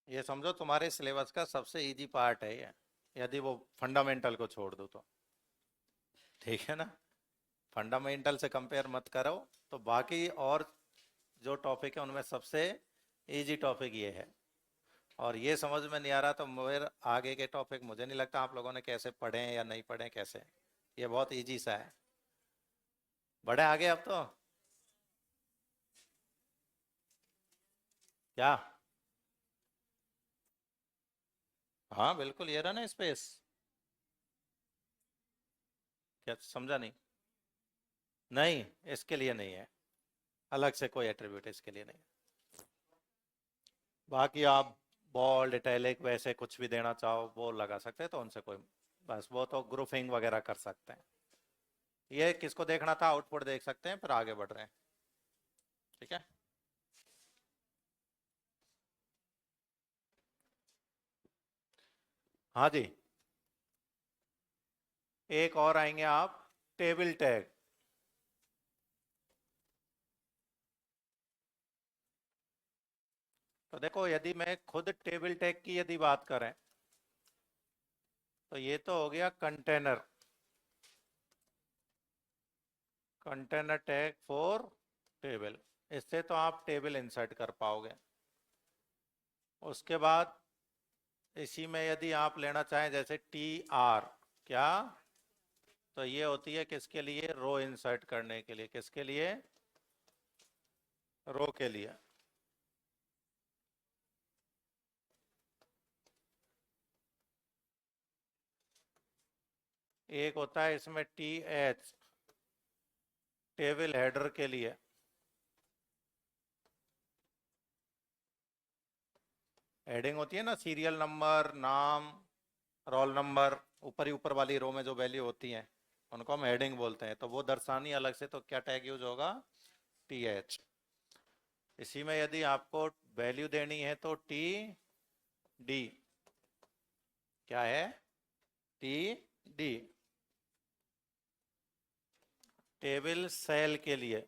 ये समझो तुम्हारे सिलेबस का सबसे इजी पार्ट है ये, यदि वो फंडामेंटल को छोड़ दो तो, ठीक है ना? फंडामेंटल से कंपेयर मत करो। तो बाकी और जो टॉपिक है उनमें सबसे इजी टॉपिक ये है। और ये समझ में नहीं आ रहा तो मेरे आगे के टॉपिक मुझे नहीं लगता आप लोगों ने कैसे पढ़े हैं या नहीं पढ़े कैसे। ये बहुत इजी सा है। बढ़े आगे अब तो। क्या? हाँ बिल्कुल, ये रहा ना स्पेस। क्या समझा नहीं? नहीं, इसके लिए नहीं है, अलग से कोई एट्रीब्यूट इसके लिए नहीं है। बाकी आप बोल्ड इटैलिक वैसे कुछ भी देना चाहो वो लगा सकते हैं, तो उनसे कोई, बस वो तो ग्रुपिंग वगैरह कर सकते हैं। ये किसको देखना था, आउटपुट देख सकते हैं, फिर आगे बढ़ रहे हैं, ठीक है? हाँ जी, एक और आएंगे आप, टेबल टैग। तो देखो, यदि मैं खुद टेबल टैग की यदि बात करें तो ये तो हो गया container, container tag for table. इससे तो आप टेबल इंसर्ट कर पाओगे। उसके बाद इसी में यदि आप लेना चाहें जैसे TR, क्या? तो ये होती है किसके लिए, रो इंसर्ट करने के लिए। किसके लिए? रो के लिए। एक होता है इसमें TH, टेबल हेडर के लिए। हेडिंग होती है ना, सीरियल नंबर, नाम, रोल नंबर, ऊपर ही ऊपर वाली रो में जो वैल्यू होती है उनको हम हेडिंग बोलते हैं। तो वो दर्शानी अलग से, तो क्या टैग यूज होगा, TH। इसी में यदि आपको वैल्यू देनी है तो TD, क्या है, TD, टेबल सेल के लिए।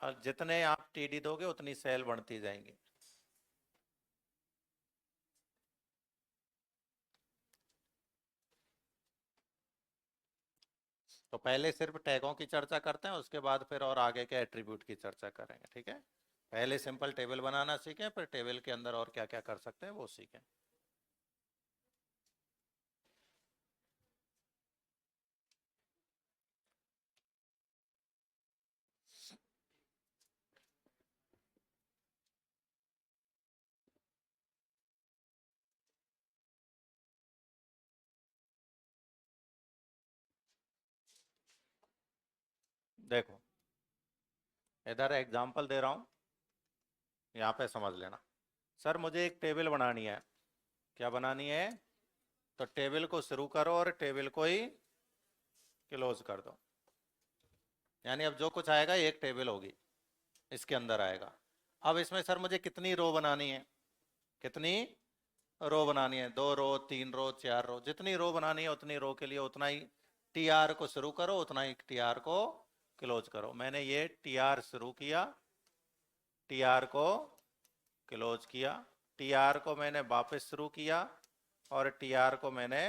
और जितने आप TD दोगे उतनी सेल बढ़ती जाएंगी। तो पहले सिर्फ टैगों की चर्चा करते हैं, उसके बाद फिर और आगे के एट्रीब्यूट की चर्चा करेंगे, ठीक है? पहले सिंपल टेबल बनाना सीखें, फिर टेबल के अंदर और क्या क्या कर सकते हैं वो सीखें। देखो, इधर एग्जांपल दे रहा हूँ, यहाँ पे समझ लेना। सर मुझे एक टेबल बनानी है, क्या बनानी है? तो टेबल को शुरू करो और टेबल को ही क्लोज कर दो। यानी अब जो कुछ आएगा एक टेबल होगी, इसके अंदर आएगा। अब इसमें सर मुझे कितनी रो बनानी है, कितनी रो बनानी है? 2 रो, 3 रो, 4 रो, जितनी रो बनानी है उतनी रो के लिए उतना ही TR को शुरू करो, उतना ही TR को क्लोज करो। मैंने ये TR शुरू किया, TR को क्लोज किया, TR को मैंने वापस शुरू किया और TR को मैंने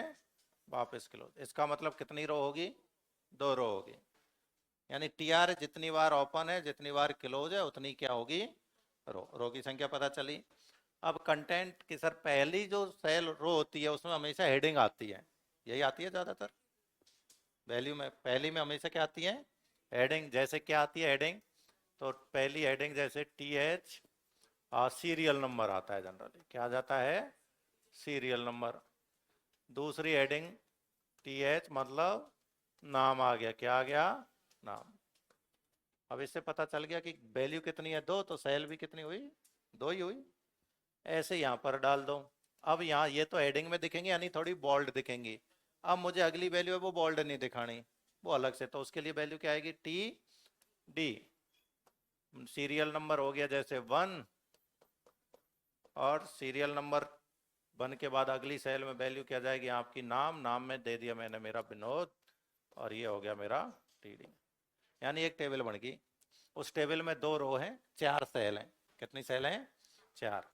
वापस क्लोज। इसका मतलब कितनी रो होगी, 2 रो होगी। यानी TR जितनी बार ओपन है जितनी बार क्लोज है उतनी क्या होगी, रो की संख्या पता चली। अब कंटेंट की सर पहली जो सेल रो होती है उसमें हमेशा हेडिंग आती है, यही आती है ज्यादातर वैल्यू में। पहली में हमेशा क्या आती है, हेडिंग। जैसे क्या आती है हेडिंग, तो पहली हेडिंग जैसे TH सीरियल नंबर आता है जनरली, क्या आ जाता है, सीरियल नंबर। दूसरी हेडिंग TH मतलब नाम आ गया, क्या आ गया, नाम। अब इससे पता चल गया कि वैल्यू कितनी है, दो, तो सेल भी कितनी हुई, दो ही हुई। ऐसे यहाँ पर डाल दो। अब यहाँ ये तो हेडिंग में दिखेंगे यानी थोड़ी बोल्ड दिखेंगी। अब मुझे अगली वैल्यू है वो बोल्ड नहीं दिखानी, वो अलग से, तो उसके लिए वैल्यू क्या आएगी, TD। सीरियल नंबर हो गया जैसे 1, और सीरियल नंबर 1 के बाद अगली सेल में वैल्यू क्या जाएगी आपकी, नाम। नाम में दे दिया मैंने मेरा विनोद, और ये हो गया मेरा TD। यानी एक टेबल बन गई। उस टेबल में 2 रो हैं, 4 सेल हैं। कितनी सेल हैं, 4।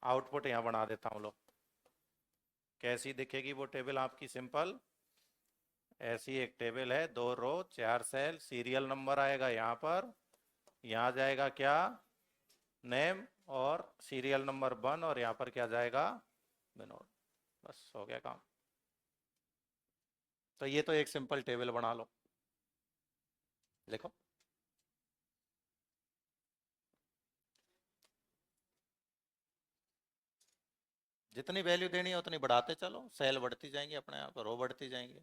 आउटपुट यहाँ बना देता हूँ लो। कैसी दिखेगी वो टेबल आपकी, सिंपल ऐसी एक टेबल है, 2 रो 4 सेल, सीरियल नंबर आएगा यहाँ पर, यहाँ जाएगा क्या, नेम, और सीरियल नंबर 1, और यहाँ पर क्या जाएगा, विनोद। बस हो गया काम। तो ये तो एक सिंपल टेबल बना लो, देखो। जितनी वैल्यू देनी है उतनी बढ़ाते चलो, सेल बढ़ती जाएंगी अपने आप, रो बढ़ती जाएंगी।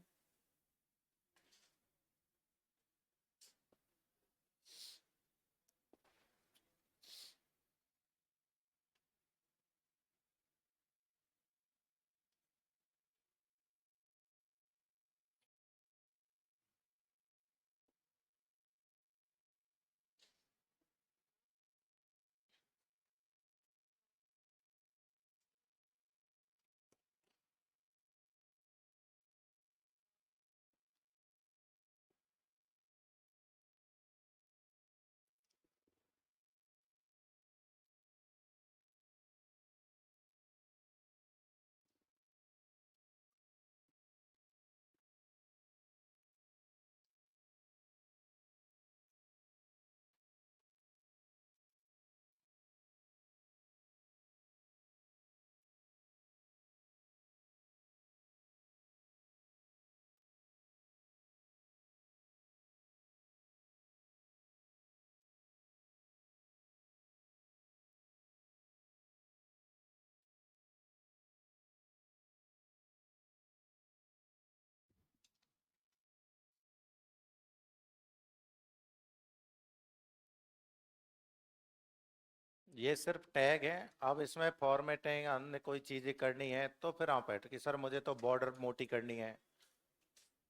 ये सिर्फ टैग है। अब इसमें फॉर्मेटिंग अन्य कोई चीजें करनी है तो फिर आप ऐड कि सर मुझे तो बॉर्डर मोटी करनी है,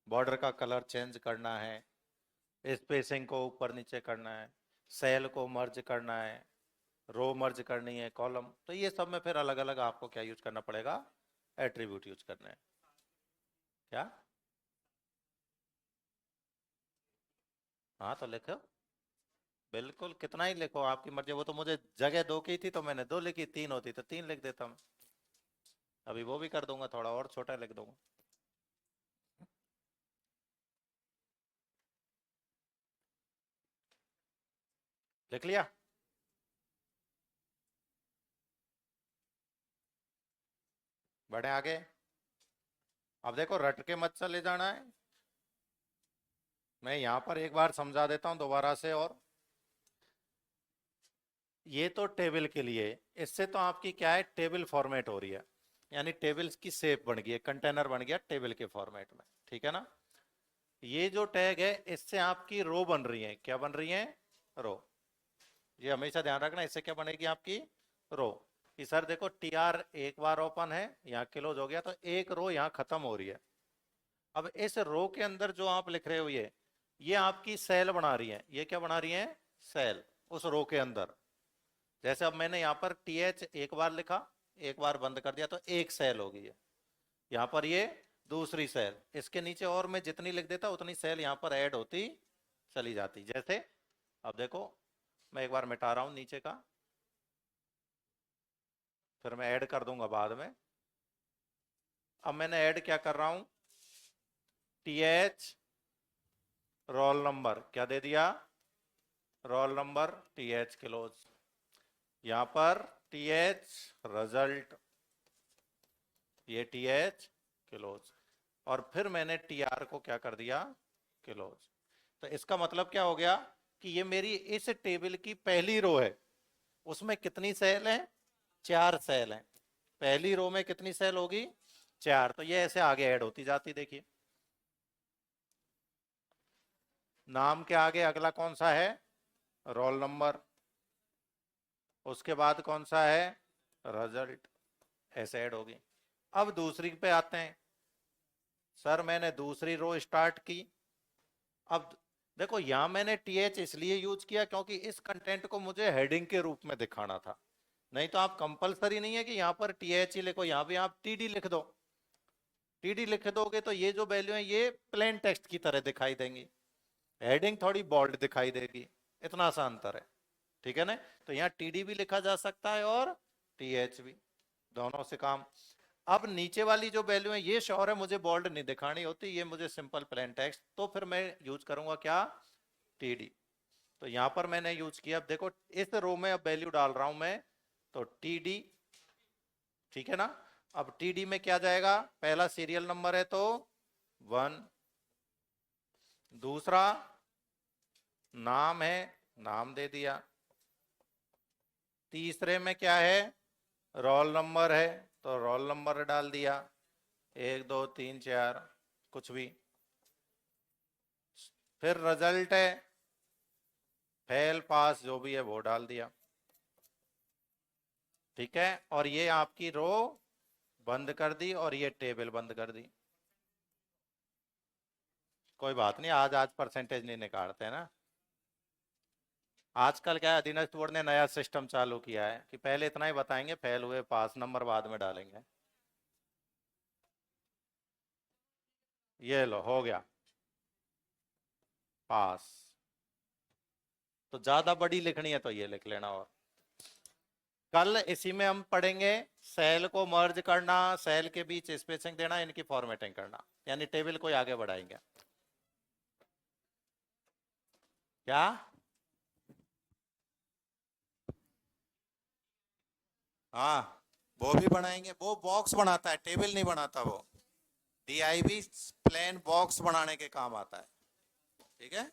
बॉर्डर का कलर चेंज करना है, स्पेसिंग को ऊपर नीचे करना है, सेल को मर्ज करना है, रो मर्ज करनी है, कॉलम, तो ये सब में फिर अलग अलग आपको क्या यूज करना पड़ेगा, एट्रीब्यूट यूज करना है। क्या, हाँ तो लिखो, बिल्कुल कितना ही लिखो, आपकी मर्जी। वो तो मुझे जगह 2 की थी तो मैंने 2 लिखी, 3 होती तो 3 लिख देता मैं। अभी वो भी कर दूंगा, थोड़ा और छोटा लिख दूंगा। लिख लिया। बढ़े आगे। अब देखो रट के मत चले जाना है, मैं यहां पर एक बार समझा देता हूं दोबारा से। और ये तो टेबल के लिए, इससे तो आपकी क्या है, टेबल फॉर्मेट हो रही है, यानी टेबल्स की शेप बन गई है, कंटेनर बन गया टेबल के फॉर्मेट में, ठीक है ना। ये जो टैग है इससे आपकी रो बन रही है, क्या बन रही है, रो। ये हमेशा ध्यान रखना, इससे क्या बनेगी आपकी, रो। कि सर देखो TR एक बार ओपन है, यहाँ क्लोज हो गया, तो एक रो यहाँ खत्म हो रही है। अब इस रो के अंदर जो आप लिख रहे हो ये आपकी सेल बना रही है, ये क्या बना रही है, सेल, उस रो के अंदर। जैसे अब मैंने यहाँ पर TH एक बार लिखा, एक बार बंद कर दिया, तो एक सेल हो गई है। यहाँ पर ये दूसरी सेल, इसके नीचे और मैं जितनी लिख देता उतनी सेल यहाँ पर ऐड होती चली जाती। जैसे अब देखो, मैं एक बार मिटा रहा हूं नीचे का, फिर मैं ऐड कर दूंगा बाद में। अब मैंने ऐड क्या कर रहा हूं, TH रोल नंबर क्या दे दिया, रोल नंबर TH क्लोज। यहां पर TH रिजल्ट, ये TH क्लोज, और फिर मैंने TR को क्या कर दिया, क्लोज। तो इसका मतलब क्या हो गया कि ये मेरी इस टेबल की पहली रो है, उसमें कितनी सेल है, 4 सेल हैं। पहली रो में कितनी सेल होगी, 4। तो ये ऐसे आगे ऐड होती जाती, देखिए। नाम के आगे अगला कौन सा है, रोल नंबर, उसके बाद कौन सा है, रिजल्ट, ऐसे ऐड होगी। अब दूसरी पे आते हैं। सर मैंने दूसरी रो स्टार्ट की। अब देखो यहां मैंने TH इसलिए यूज किया क्योंकि इस कंटेंट को मुझे हेडिंग के रूप में दिखाना था। नहीं तो आप कंपलसरी नहीं है कि यहां पर TH ही लिखो, यहां भी आप TD लिख दो। TD लिख दोगे तो ये जो वैल्यू है ये प्लेन टेक्स्ट की तरह दिखाई देंगी, हेडिंग थोड़ी बोल्ड दिखाई देगी, इतना सा अंतर है, ठीक है ना। तो यहाँ TD भी लिखा जा सकता है और TH भी, दोनों से काम। अब नीचे वाली जो वैल्यू है ये श्योर है मुझे बोल्ड नहीं दिखानी होती, ये मुझे सिंपल प्लेन टेक्स्ट, तो फिर मैं यूज करूंगा क्या, TD। तो यहां पर मैंने यूज किया, अब देखो इस रो में अब वैल्यू डाल रहा हूं मैं, तो TD, ठीक है ना। अब TD में क्या जाएगा, पहला सीरियल नंबर है तो 1, दूसरा नाम है, नाम दे दिया, तीसरे में क्या है, रोल नंबर है तो रोल नंबर डाल दिया, 1 2 3 4 कुछ भी, फिर रिजल्ट है, फेल पास जो भी है वो डाल दिया, ठीक है। और ये आपकी रो बंद कर दी और ये टेबल बंद कर दी। कोई बात नहीं, आज परसेंटेज नहीं निकालते ना। आजकल क्या है, दिनेश बोर्ड ने नया सिस्टम चालू किया है कि पहले इतना ही बताएंगे, फेल हुए पास, नंबर बाद में डालेंगे। ये लो हो गया पास। तो ज्यादा बड़ी लिखनी है तो ये लिख लेना। और कल इसी में हम पढ़ेंगे सेल को मर्ज करना, सेल के बीच स्पेसिंग देना, इनकी फॉर्मेटिंग करना, यानी टेबल को आगे बढ़ाएंगे। क्या, हाँ वो भी बनाएंगे, वो बॉक्स बनाता है, टेबल नहीं बनाता वो। DIV प्लेन बॉक्स बनाने के काम आता है, ठीक है।